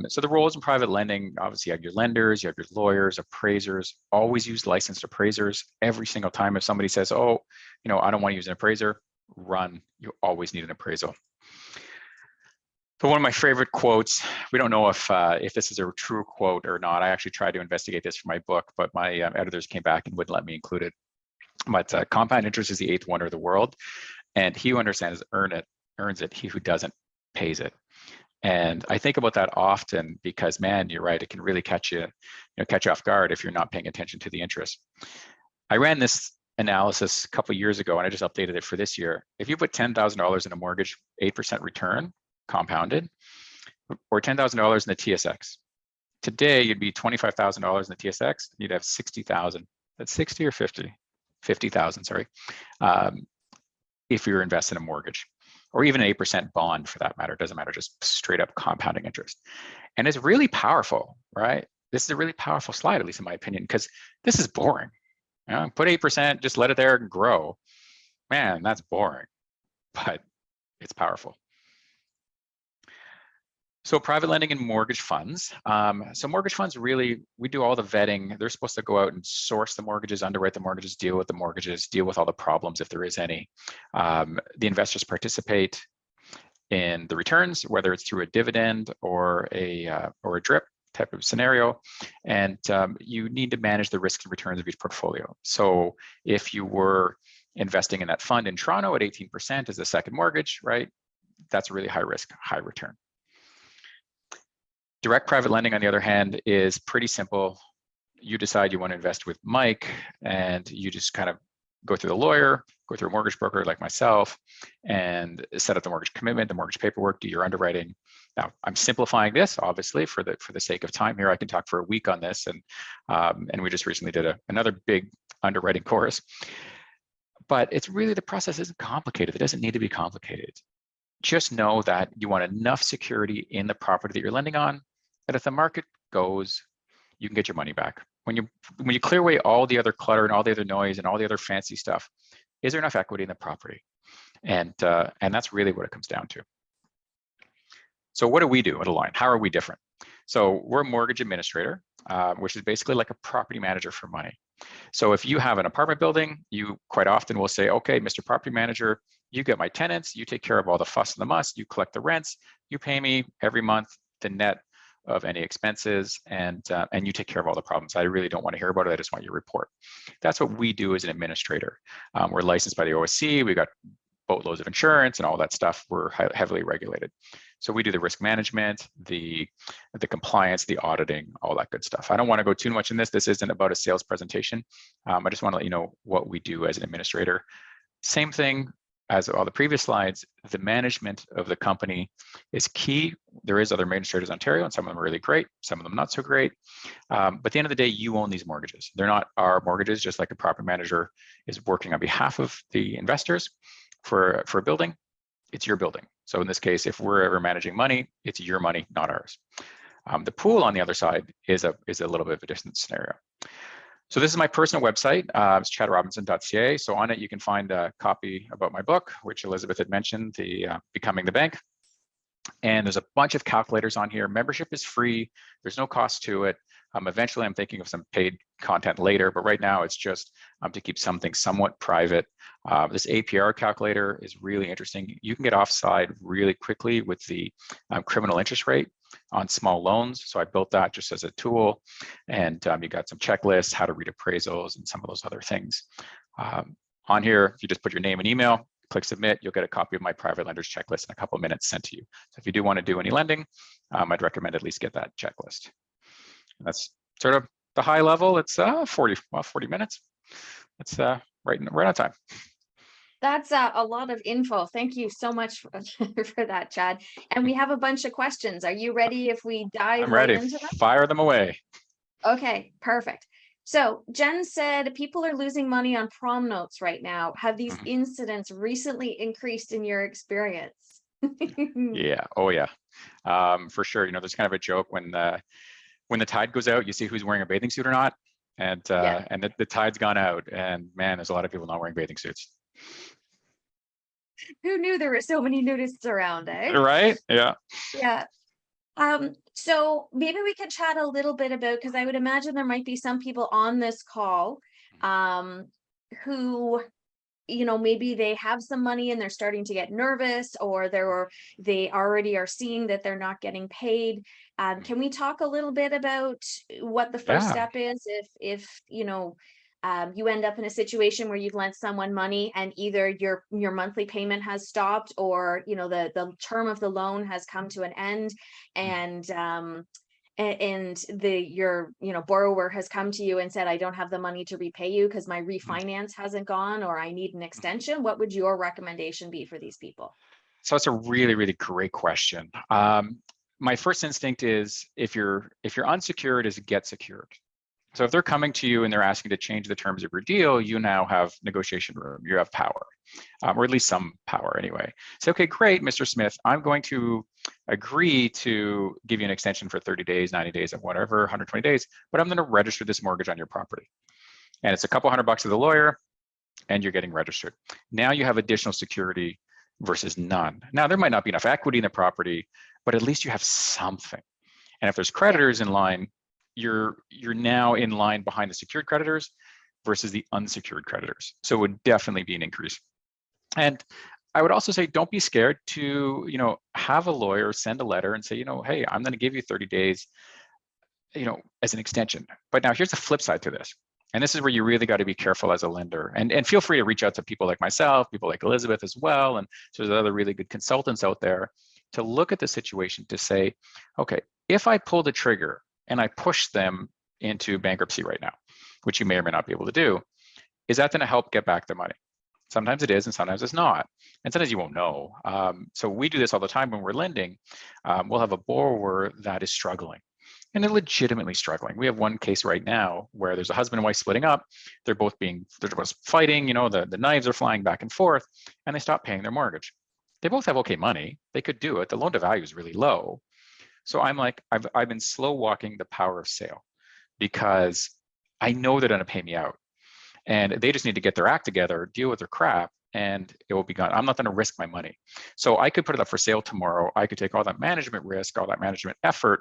So the roles in private lending, obviously you have your lenders, you have your lawyers, appraisers. Always use licensed appraisers. Every single time if somebody says, oh, I don't want to use an appraiser, run. You always need an appraisal. So one of my favorite quotes, we don't know if this is a true quote or not. I actually tried to investigate this for my book, but my editors came back and wouldn't let me include it. But compound interest is the 8th wonder of the world, and he who understands earns it. He who doesn't pays it. And I think about that often because, man, you're right. It can really catch you off guard if you're not paying attention to the interest. I ran this analysis a couple of years ago, and I just updated it for this year. If you put $10,000 in a mortgage, 8% return, compounded, or $10,000 in the TSX. Today, you'd be $25,000 in the TSX, you'd have 60,000. That's 60 or 50? 50,000, sorry. If you're invested in a mortgage, or even an 8% bond for that matter, it doesn't matter, just straight up compounding interest. And it's really powerful, right? This is a really powerful slide, at least in my opinion, because this is boring. Put 8%, just let it there and grow. Man, that's boring, but it's powerful. So private lending and mortgage funds. So mortgage funds, really, we do all the vetting. They're supposed to go out and source the mortgages, underwrite the mortgages, deal with the mortgages, deal with all the problems if there is any. The investors participate. in the returns, whether it's through a dividend or a drip type of scenario, and you need to manage the risks and returns of each portfolio. So if you were investing in that fund in Toronto at 18% as a second mortgage, right? That's a really high risk, high return. Direct private lending, on the other hand, is pretty simple. You decide you want to invest with Mike, and you just kind of go through the lawyer, go through a mortgage broker like myself, and set up the mortgage commitment, the mortgage paperwork, do your underwriting. Now, I'm simplifying this, obviously, for the sake of time here. I can talk for a week on this, and we just recently did another big underwriting course. But it's really, the process isn't complicated. It doesn't need to be complicated. Just know that you want enough security in the property that you're lending on, that if the market goes, you can get your money back. When you clear away all the other clutter and all the other noise and all the other fancy stuff, is there enough equity in the property? And that's really what it comes down to. So what do we do at Align? How are we different? So we're a mortgage administrator, which is basically like a property manager for money. So if you have an apartment building, you quite often will say, okay, Mr. Property Manager, you get my tenants, you take care of all the fuss and the muss, you collect the rents, you pay me every month the net of any expenses, and you take care of all the problems. I really don't want to hear about it. I just want your report. That's what we do as an administrator. We're licensed by the OSC. We got boatloads of insurance and all that stuff. We're heavily regulated. So we do the risk management, the compliance, the auditing, all that good stuff. I don't want to go too much in this. This isn't about a sales presentation. I just want to let you know what we do as an administrator. Same thing as all the previous slides, the management of the company is key. There is other administrators in Ontario, and some of them are really great, some of them not so great. But at the end of the day, you own these mortgages. They're not our mortgages, just like a property manager is working on behalf of the investors for a building. It's your building. So in this case, if we're ever managing money, it's your money, not ours. The pool on the other side is a little bit of a different scenario. So this is my personal website, it's chadrobinson.ca. So on it, you can find a copy about my book, which Elizabeth had mentioned, the Becoming the Bank. And there's a bunch of calculators on here. Membership is free. There's no cost to it. Eventually, I'm thinking of some paid content later, but right now it's just to keep something somewhat private. This APR calculator is really interesting. You can get offside really quickly with the criminal interest rate on small loans. So I built that just as a tool, and you got some checklists, how to read appraisals, and some of those other things. On here, if you just put your name and email, click submit, you'll get a copy of my private lenders checklist in a couple of minutes sent to you. So if you do want to do any lending, I'd recommend at least get that checklist. And that's sort of the high level. It's 40 minutes. It's right on time. That's a lot of info. Thank you so much for that, Chad. And we have a bunch of questions. Are you ready if we dive right into them? Fire them away. Okay, perfect. So Jen said people are losing money on prom notes right now. Have these incidents recently increased in your experience? Yeah. Oh yeah. For sure. You know, there's kind of a joke when the tide goes out, you see who's wearing a bathing suit or not, and the tide's gone out, and man, there's a lot of people not wearing bathing suits. Who knew there were so many nudists around, eh? Right? Yeah. Yeah. So maybe we could chat a little bit about, because I would imagine there might be some people on this call who, you know, maybe they have some money and they're starting to get nervous, or they already are seeing that they're not getting paid. Can we talk a little bit about what the first step is if you know, you end up in a situation where you've lent someone money and either your monthly payment has stopped, or you know the term of the loan has come to an end, and your borrower has come to you and said, I don't have the money to repay you because my refinance hasn't gone, or I need an extension. What would your recommendation be for these people? So it's a really, really great question. My first instinct is if you're unsecured, is get secured. So if they're coming to you and they're asking to change the terms of your deal, you now have negotiation room, you have power, or at least some power anyway. So, okay, great, Mr. Smith, I'm going to agree to give you an extension for 30 days, 90 days, or whatever, 120 days, but I'm going to register this mortgage on your property. And it's a couple $100 to the lawyer, and you're getting registered. Now you have additional security versus none. Now, there might not be enough equity in the property, but at least you have something. And if there's creditors in line, you're now in line behind the secured creditors versus the unsecured creditors. So it would definitely be an increase. And I would also say, don't be scared to, have a lawyer send a letter and say, hey, I'm going to give you 30 days, as an extension. But now here's the flip side to this. And this is where you really got to be careful as a lender. And feel free to reach out to people like myself, people like Elizabeth as well. And so there's other really good consultants out there to look at the situation to say, okay, if I pull the trigger and I push them into bankruptcy right now, which you may or may not be able to do, is that going to help get back the money? Sometimes it is, and sometimes it's not. And sometimes you won't know. So we do this all the time when we're lending. We'll have a borrower that is struggling, and they're legitimately struggling. We have one case right now where there's a husband and wife splitting up. They're both fighting. The knives are flying back and forth, and they stop paying their mortgage. They both have okay money. They could do it. The loan to value is really low. So I'm like, I've been slow walking the power of sale, because I know they're going to pay me out. And they just need to get their act together, deal with their crap, and it will be gone. I'm not going to risk my money. So I could put it up for sale tomorrow. I could take all that management risk, all that management effort,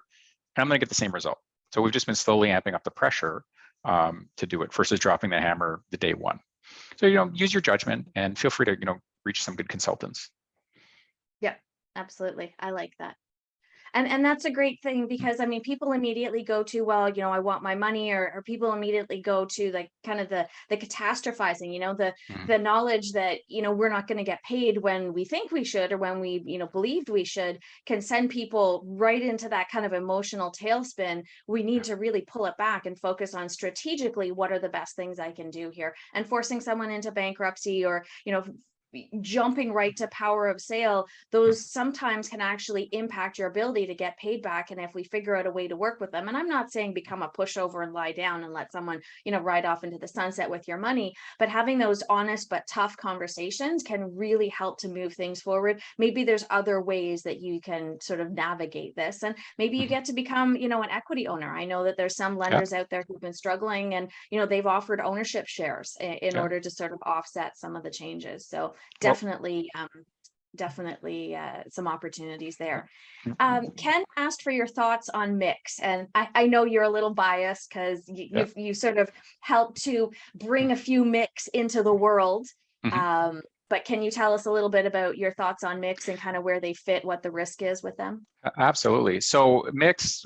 and I'm going to get the same result. So we've just been slowly amping up the pressure to do it versus dropping the hammer the day one. So, use your judgment and feel free to, reach some good consultants. Yeah, absolutely. I like that. And that's a great thing, because I mean, people immediately go to, well, I want my money, or people immediately go to like kind of the catastrophizing, the knowledge that, we're not going to get paid when we think we should, or when we, believed we should, can send people right into that kind of emotional tailspin. We need to really pull it back and focus on strategically, what are the best things I can do here, and forcing someone into bankruptcy, or, jumping right to power of sale, those sometimes can actually impact your ability to get paid back. And if we figure out a way to work with them, and I'm not saying become a pushover and lie down and let someone, ride off into the sunset with your money, but having those honest but tough conversations can really help to move things forward. Maybe there's other ways that you can sort of navigate this, and maybe you get to become, an equity owner. I know that there's some lenders out there who've been struggling, and, they've offered ownership shares in order to sort of offset some of the changes. So definitely, some opportunities there. Ken asked for your thoughts on mix, and I know you're a little biased, because you sort of helped to bring a few mix into the world. But can you tell us a little bit about your thoughts on mix and kind of where they fit, what the risk is with them? Absolutely. So mix,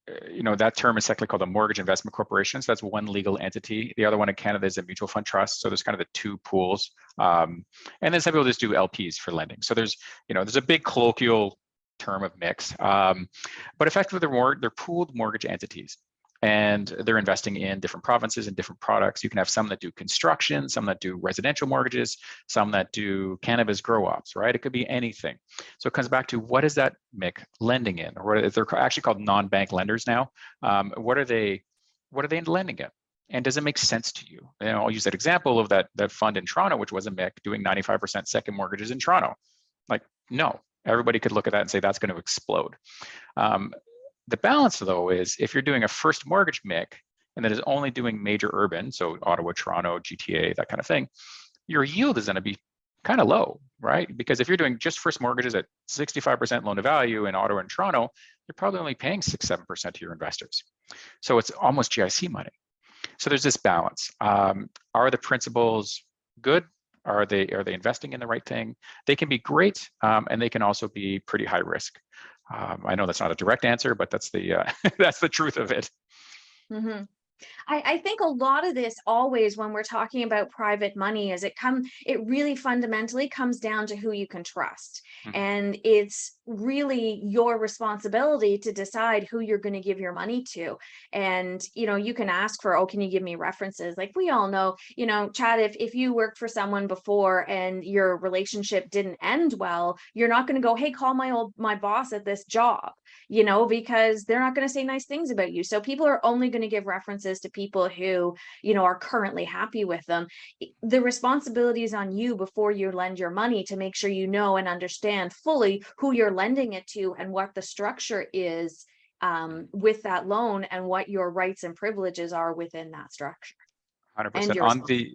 that term is technically called a mortgage investment corporation. So that's one legal entity. The other one in Canada is a mutual fund trust. So there's kind of the two pools. And then some people just do LPs for lending. So there's a big colloquial term of mix, but effectively they're pooled mortgage entities. And they're investing in different provinces and different products. You can have some that do construction, some that do residential mortgages, some that do cannabis grow ops, right? It could be anything. So it comes back to, what is that MIC lending in? Or they're actually called non-bank lenders now. What are they lending in? And does it make sense to you? I'll use that example of that fund in Toronto, which was a MIC doing 95% second mortgages in Toronto. Like, no, everybody could look at that and say that's going to explode. The balance, though, is if you're doing a first mortgage MIC and that is only doing major urban, so Ottawa, Toronto, GTA, that kind of thing, your yield is going to be kind of low, right? Because if you're doing just first mortgages at 65% loan to value in Ottawa and Toronto, you're probably only paying 6-7% to your investors. So it's almost GIC money. So there's this balance. Are the principals good? Are they investing in the right thing? They can be great, and they can also be pretty high risk. I know that's not a direct answer, but that's the that's the truth of it. Mm-hmm. I think a lot of this, always when we're talking about private money, is it really fundamentally comes down to who you can trust. And it's really your responsibility to decide who you're going to give your money to. And, you can ask for, oh, can you give me references? Like we all know, Chad, if you worked for someone before and your relationship didn't end well, you're not going to go, hey, call my boss at this job, because they're not going to say nice things about you. So people are only going to give references to people who, are currently happy with them. The responsibility is on you before you lend your money to make sure you know and understand fully who you're lending it to and what the structure is with that loan, and what your rights and privileges are within that structure. 100%.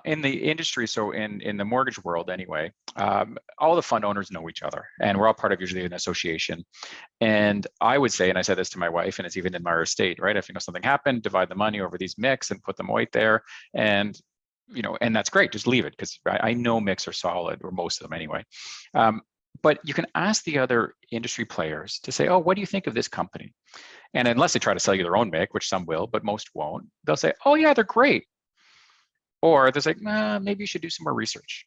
In the industry, so in the mortgage world anyway, all the fund owners know each other, and we're all part of usually an association. And I would say, and I said this to my wife, and it's even in my estate, right? If something happened, divide the money over these MICs and put them right there. And and that's great. Just leave it, because I know mix are solid, or most of them anyway. But you can ask the other industry players to say, oh, what do you think of this company? And unless they try to sell you their own MIC, which some will, but most won't, they'll say, oh yeah, they're great. Or they're like, nah, maybe you should do some more research.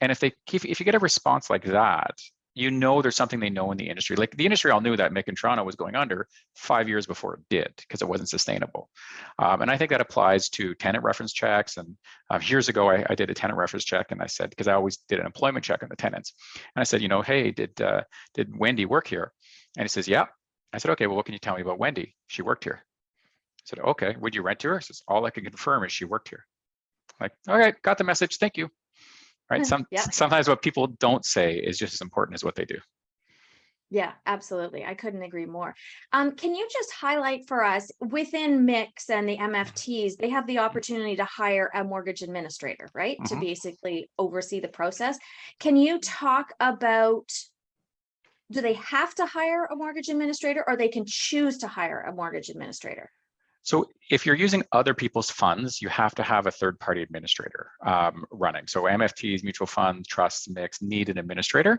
And if you get a response like that, there's something they know in the industry. Like the industry all knew that MIC in Toronto was going under 5 years before it did, because it wasn't sustainable. And I think that applies to tenant reference checks. And years ago, I did a tenant reference check, and I said, because I always did an employment check on the tenants, and I said, hey, did Wendy work here? And he says, yeah. I said, okay, well, what can you tell me about Wendy? She worked here. I said, okay, would you rent to her? He says, all I can confirm is she worked here. Like, all right, got the message, thank you. Right. Sometimes what people don't say is just as important as what they do. Yeah, absolutely. I couldn't agree more. Can you just highlight for us, within Mix and the MFTs, they have the opportunity to hire a mortgage administrator, right? To basically oversee the process. Can you talk about, do they have to hire a mortgage administrator, or they can choose to hire a mortgage administrator? So if you're using other people's funds, you have to have a third-party administrator running. So MFTs, mutual funds, trusts, MICs need an administrator.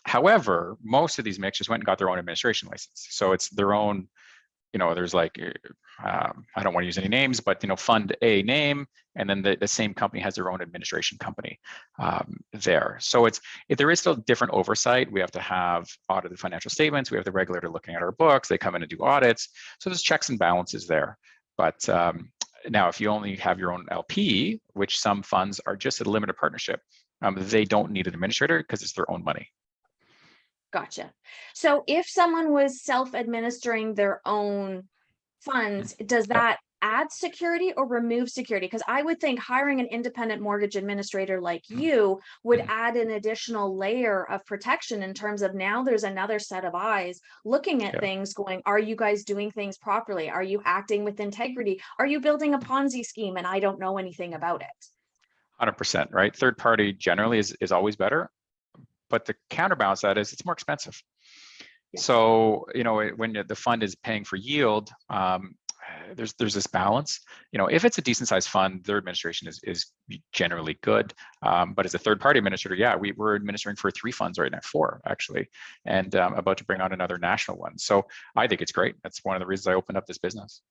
However, most of these MICs just went and got their own administration license. So it's their own, there's like, I don't want to use any names, but fund A name, and then the same company has their own administration company there. So there is still different oversight. We have to have audited financial statements. We have the regulator looking at our books. They come in and do audits. So there's checks and balances there. But now, if you only have your own LP, which some funds are just a limited partnership, they don't need an administrator because it's their own money. Gotcha. So if someone was self-administering their own funds, does that add security or remove security? Because I would think hiring an independent mortgage administrator like you would add an additional layer of protection, in terms of now there's another set of eyes looking at things, going, are you guys doing things properly? Are you acting with integrity? Are you building a Ponzi scheme and I don't know anything about it? 100%, right? Third party generally is always better. But the counterbalance that is, it's more expensive. Yes. So, when the fund is paying for yield, there's this balance. If it's a decent sized fund, their administration is generally good. But as a third party administrator, we're administering for 3 funds right now, 4 actually, and about to bring on another national one. So I think it's great. That's one of the reasons I opened up this business.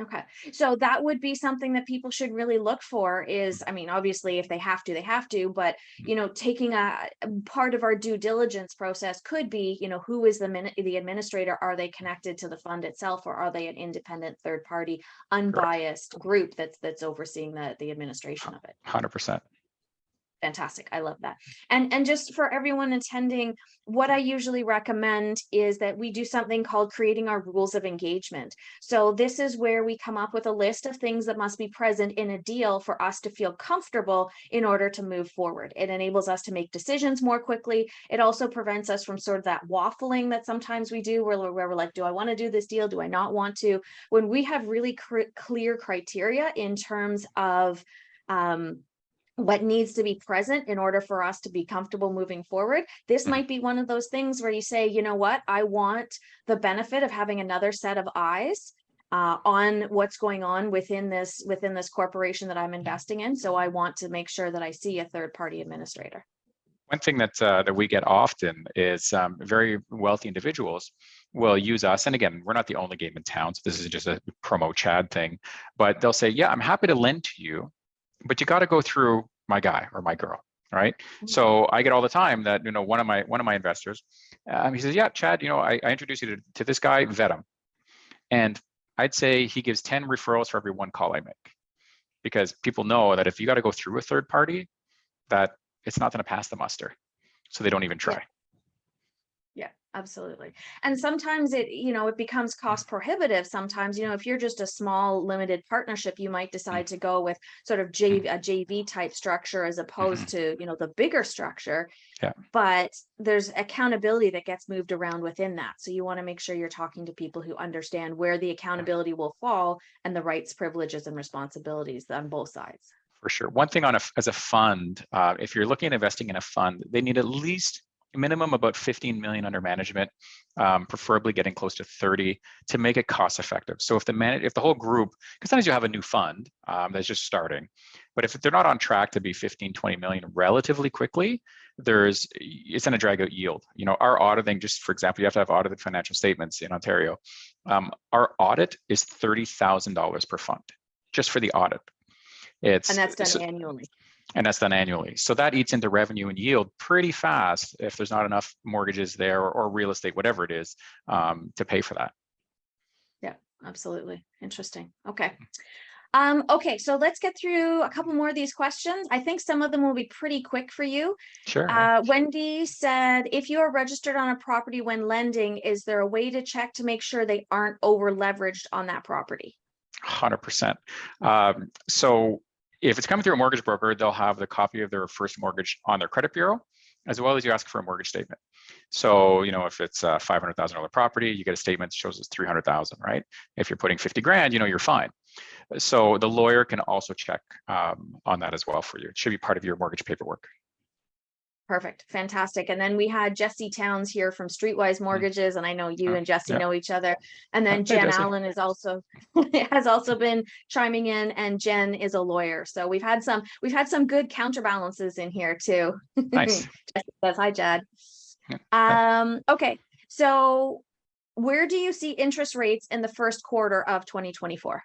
Okay. So that would be something that people should really look for is, I mean, obviously if they have to, they have to, but, taking a part of our due diligence process could be, who is the administrator? Are they connected to the fund itself, or are they an independent third party, unbiased group that's overseeing the administration of it? 100%. Fantastic. I love that. And just for everyone attending, what I usually recommend is that we do something called creating our rules of engagement. So this is where we come up with a list of things that must be present in a deal for us to feel comfortable in order to move forward. It enables us to make decisions more quickly. It also prevents us from sort of that waffling that sometimes we do, where we're like, do I want to do this deal? Do I not want to? When we have really clear criteria in terms of what needs to be present in order for us to be comfortable moving forward, this might be one of those things where you say, you know what, I want the benefit of having another set of eyes on what's going on within this corporation that I'm investing in. So I want to make sure that I see a third party administrator. One thing that we get often is very wealthy individuals will use us. And again, we're not the only game in town, so this is just a promo Chad thing, but they'll say, yeah, I'm happy to lend to you, but you got to go through my guy or my girl, right? So I get all the time that, one of my investors, he says, yeah, Chad, I introduce you to this guy, vet him. And I'd say he gives 10 referrals for every 1 call I make, because people know that if you got to go through a third party, that it's not going to pass the muster. So they don't even try. Yeah, absolutely. And sometimes it becomes cost prohibitive. Sometimes, if you're just a small limited partnership, you might decide to go with sort of a JV type structure as opposed to, the bigger structure. Yeah. But there's accountability that gets moved around within that. So you want to make sure you're talking to people who understand where the accountability will fall and the rights, privileges, and responsibilities on both sides. For sure. One thing as a fund, if you're looking at investing in a fund, they need at least minimum about 15 million under management, preferably getting close to 30 to make it cost effective. So if the whole group, because sometimes you have a new fund that's just starting, but if they're not on track to be 15, 20 million relatively quickly, it's going to drag out yield. You know, our auditing, just for example, you have to have audited financial statements in Ontario. Our audit is $30,000 per fund, just for the audit. And that's done annually. And that's done annually. So that eats into revenue and yield pretty fast if there's not enough mortgages there or real estate, whatever it is, to pay for that. Yeah, absolutely. Interesting. Okay. Okay, so let's get through a couple more of these questions. I think some of them will be pretty quick for you. Sure. Wendy said, if you are registered on a property when lending, is there a way to check to make sure they aren't over leveraged on that property? 100%. So if it's coming through a mortgage broker, they'll have the copy of their first mortgage on their credit bureau, as well as you ask for a mortgage statement. So, you know, if it's a $500,000 property, you get a statement that shows it's 300,000, right? If you're putting 50 grand, you know, you're fine. So the lawyer can also check on that as well for you. It should be part of your mortgage paperwork. Perfect. Fantastic. And then we had Jesse Towns here from Streetwise Mortgages, and I know you and Jesse know each other. And then Jen Allen is also has also been chiming in, and Jen is a lawyer. So we've had some good counterbalances in here too. Nice. Jesse says hi, Jad. Okay. So where do you see interest rates in the first quarter of 2024?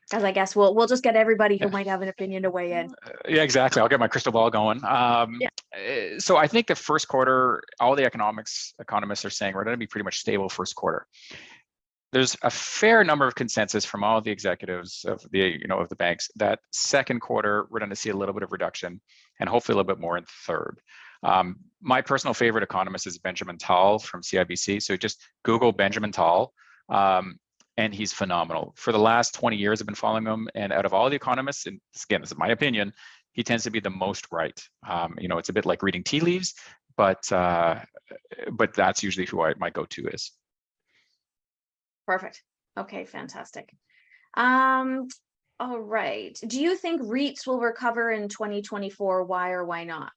Because I guess we'll just get everybody who might have an opinion to weigh in. Yeah, exactly. I'll get my crystal ball going. So I think the first quarter, all the economists are saying we're going to be pretty much stable first quarter. There's a fair number of consensus from all the executives of the banks that second quarter we're going to see a little bit of reduction, and hopefully a little bit more in third. My personal favorite economist is Benjamin Tal from CIBC. So just Google Benjamin Tal. And he's phenomenal. For the last 20 years, I've been following him, and out of all the economists, and again, this is my opinion, he tends to be the most right. It's a bit like reading tea leaves, but that's usually who my go-to is. Perfect. Okay, fantastic. All right. Do you think REITs will recover in 2024? Why or why not?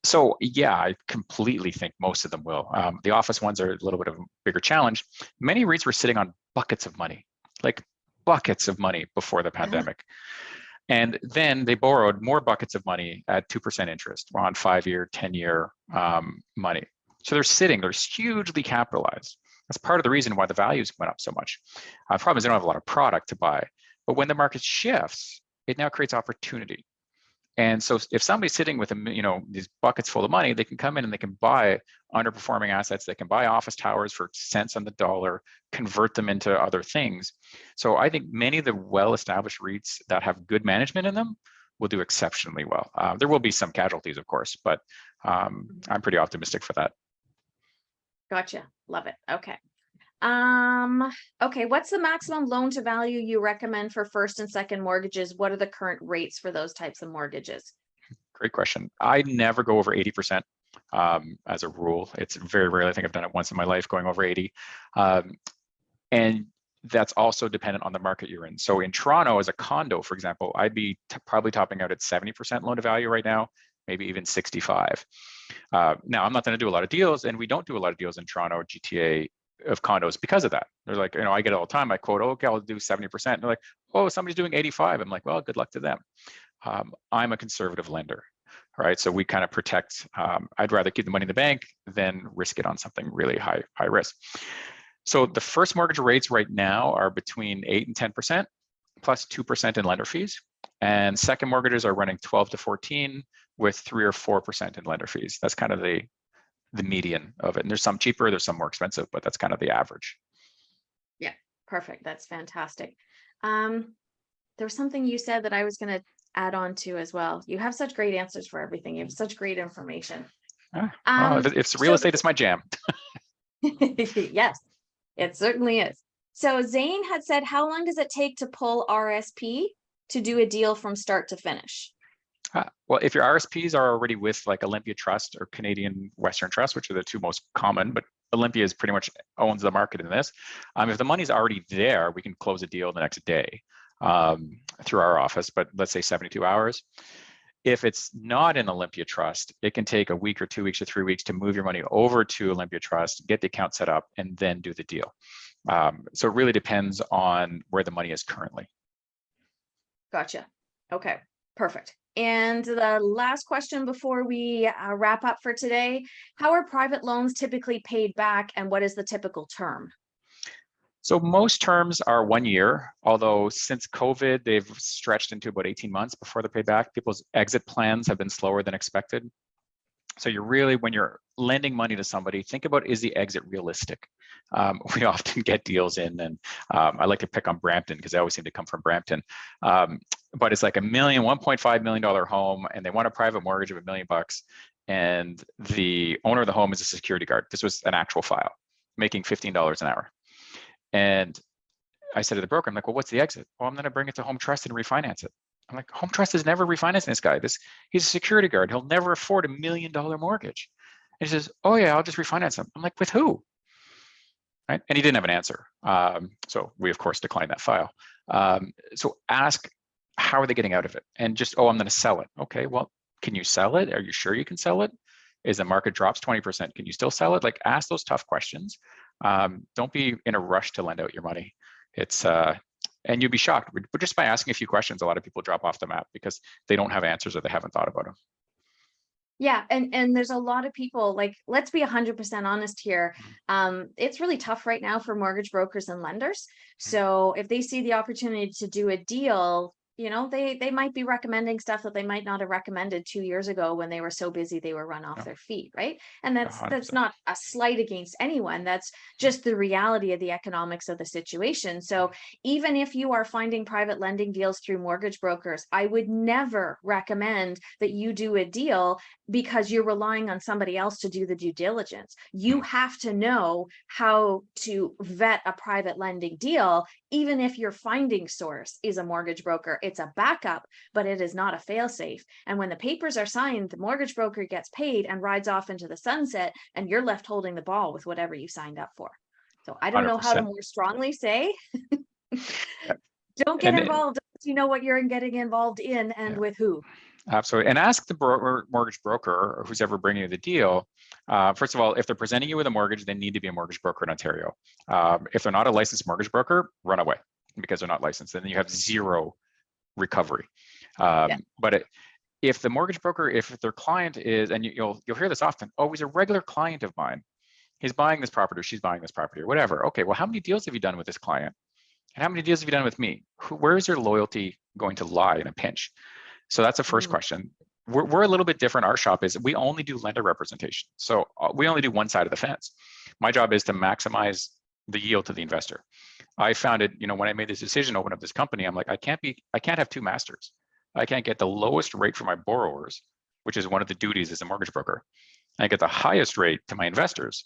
So yeah, I completely think most of them will. The office ones are a little bit of a bigger challenge. Many REITs were sitting on buckets of money, like buckets of money before the pandemic. And then they borrowed more buckets of money at 2% interest on 5-year, 10-year money. So they're hugely capitalized. That's part of the reason why the values went up so much. The problem is they don't have a lot of product to buy. But when the market shifts, it now creates opportunity. And so if somebody's sitting with these buckets full of money, they can come in and they can buy underperforming assets. They can buy office towers for cents on the dollar, convert them into other things. So I think many of the well-established REITs that have good management in them will do exceptionally well. There will be some casualties, of course, but I'm pretty optimistic for that. Gotcha. Love it. Okay. Okay. What's the maximum loan to value you recommend for first and second mortgages? What are the current rates for those types of mortgages? Great question. I never go over 80% as a rule. It's very rare. I think I've done it once in my life, going over 80. And that's also dependent on the market you're in. So in Toronto, as a condo, for example, I'd be probably topping out at 70% loan to value right now, maybe even 65. Now, I'm not going to do a lot of deals, and we don't do a lot of deals in Toronto or GTA of condos because of that. They're like, I get it all the time. I quote, okay, I'll do 70%. And they're like, oh, somebody's doing 85. I'm like, well, good luck to them. I'm a conservative lender, right? So we kind of protect. I'd rather keep the money in the bank than risk it on something really high risk. So the first mortgage rates right now are between 8 and 10%, plus 2% in lender fees. And second mortgages are running 12 to 14 with 3 or 4% in lender fees. That's kind of the median of it. And there's some cheaper, there's some more expensive, but that's kind of the average. Yeah, perfect. That's fantastic. There was something you said that I was going to add on to as well. You have such great answers for everything. You have such great information. If it's real estate, it's my jam. Yes, it certainly is. So Zane had said, how long does it take to pull RSP to do a deal from start to finish? Well, if your RSPs are already with like Olympia Trust or Canadian Western Trust, which are the two most common, but Olympia is pretty much owns the market in this. If the money's already there, we can close a deal the next day through our office, but let's say 72 hours. If it's not in Olympia Trust, it can take a week or 2 weeks or 3 weeks to move your money over to Olympia Trust, get the account set up, and then do the deal. So it really depends on where the money is currently. Gotcha. Okay, perfect. And the last question before we wrap up for today, how are private loans typically paid back and what is the typical term? So most terms are 1 year, although since COVID, they've stretched into about 18 months before they're paid back. People's exit plans have been slower than expected. So you're really, when you're lending money to somebody, think about, is the exit realistic? We often get deals in, and I like to pick on Brampton because they always seem to come from Brampton. But it's like $1.5 million home, and they want a private mortgage of $1 million, and the owner of the home is a security guard. This was an actual file, making $15 an hour. And I said to the broker, I'm like, well, what's the exit? Well, I'm going to bring it to Home Trust and refinance it. I'm like, Home Trust is never refinancing this guy. He's a security guard. He'll never afford $1 million mortgage. And he says, oh yeah, I'll just refinance him. I'm like, with who? Right? And he didn't have an answer. So we of course declined that file. So ask, how are they getting out of it? And just, oh, I'm going to sell it. Okay, well, can you sell it? Are you sure you can sell it? Is the market drops 20%? Can you still sell it? Like, ask those tough questions. Don't be in a rush to lend out your money. It's and you'd be shocked. But just by asking a few questions, a lot of people drop off the map because they don't have answers or they haven't thought about them. Yeah, and there's a lot of people, like, let's be 100% honest here. It's really tough right now for mortgage brokers and lenders. So if they see the opportunity to do a deal, you know, they might be recommending stuff that they might not have recommended 2 years ago when they were so busy they were run off their feet, right? And that's 100%. not a slight against anyone. That's just the reality of the economics of the situation. So even if you are finding private lending deals through mortgage brokers, I would never recommend that you do a deal because you're relying on somebody else to do the due diligence. You have to know how to vet a private lending deal, even if your finding source is a mortgage broker. It's a backup, but it is not a fail-safe. And when the papers are signed, the mortgage broker gets paid and rides off into the sunset, and you're left holding the ball with whatever you signed up for. So I don't know how to 100%. more strongly say, Yeah. don't get involved unless you know what you're getting involved in and with who. Absolutely. And ask the mortgage broker or who's ever bringing you the deal. First of all, if they're presenting you with a mortgage, they need to be a mortgage broker in Ontario. If they're not a licensed mortgage broker, run away because they're not licensed. Then you have zero recovery. But if the mortgage broker, if their client is, and you'll hear this often, oh, he's a regular client of mine. He's buying this property or she's buying this property or whatever. Okay, well, how many deals have you done with this client? And how many deals have you done with me? Where is your loyalty going to lie in a pinch? So that's the first question. We're a little bit different. Our shop is, we only do lender representation. So we only do one side of the fence. My job is to maximize the yield to the investor. I found it, you know, when I made this decision to open up this company, I'm like, I can't have two masters. I can't get the lowest rate for my borrowers, which is one of the duties as a mortgage broker. I get the highest rate to my investors,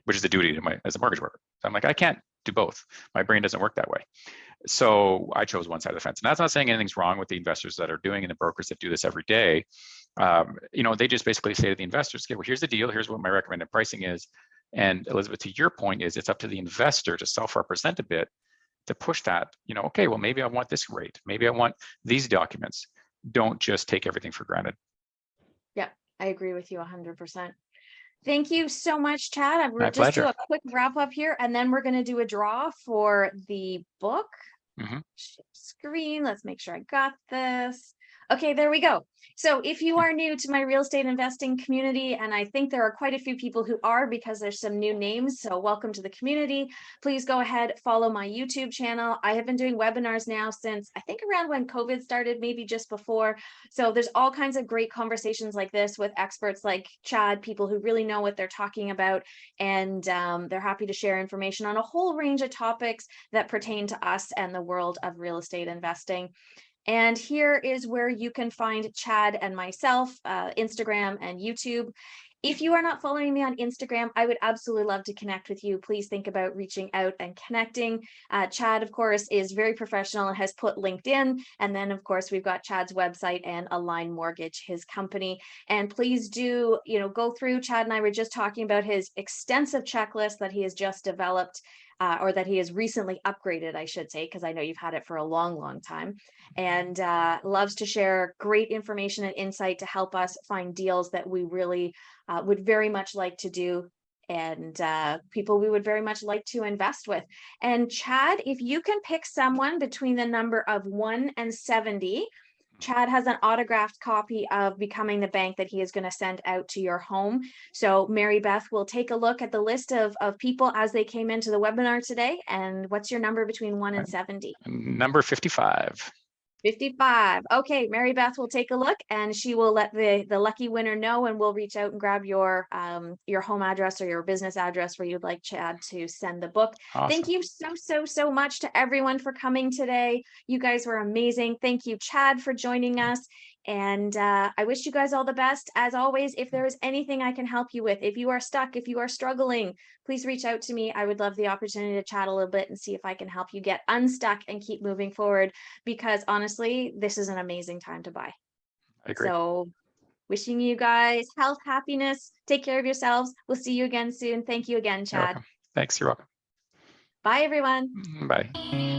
which is a duty to as a mortgage broker. So I'm like, I can't do both. My brain doesn't work that way. So I chose one side of the fence. And that's not saying anything's wrong with the investors that are doing and the brokers that do this every day. You know, they just basically say to the investors, okay, well, here's the deal. Here's what my recommended pricing is. And Elizabeth, to your point, is it's up to the investor to self-represent a bit to push that, you know, okay, well, maybe I want this rate. Maybe I want these documents. Don't just take everything for granted. Yeah, I agree with you 100%. Thank you so much, Chad. We're My just do pleasure. a quick wrap up here, and then we're going to do a draw for the book. Screen. Let's make sure I got this. Okay, there we go. So if you are new to my real estate investing community, and I think there are quite a few people who are because there's some new names, so welcome to the community. Please go ahead, follow my YouTube channel. I have been doing webinars now since I think around when COVID started, maybe just before. So there's all kinds of great conversations like this with experts like Chad, people who really know what they're talking about, and they're happy to share information on a whole range of topics that pertain to us and the world of real estate investing. And here is where you can find Chad and myself, Instagram and YouTube. If you are not following me on Instagram, I would absolutely love to connect with you. Please think about reaching out and connecting. Chad, of course, is very professional and has put LinkedIn. And then, of course, we've got Chad's website and Align Mortgage, his company. And please do, you know, go through. Chad and I were just talking about his extensive checklist that he has just developed. or that he has recently upgraded, I should say, because I know you've had it for a long, long time, and loves to share great information and insight to help us find deals that we really would very much like to do, and people we would very much like to invest with. And Chad, if you can pick someone between the number of 1 and 70, Chad has an autographed copy of Becoming the Bank that he is going to send out to your home. So Mary Beth will take a look at the list of people as they came into the webinar today. And what's your number between 1 and 70? Number 55. 55. Okay, Mary Beth will take a look and she will let the lucky winner know, and we'll reach out and grab your home address or your business address where you'd like Chad to send the book. Awesome. Thank you so much to everyone for coming today. You guys were amazing. Thank you, Chad, for joining us. And I wish you guys all the best. As always, if there is anything I can help you with, if you are stuck, if you are struggling, please reach out to me. I would love the opportunity to chat a little bit and see if I can help you get unstuck and keep moving forward, because honestly, this is an amazing time to buy. I agree. So wishing you guys health, happiness, take care of yourselves. We'll see you again soon. Thank you again, Chad. You're welcome. Thanks. You're welcome. Bye, everyone. Bye.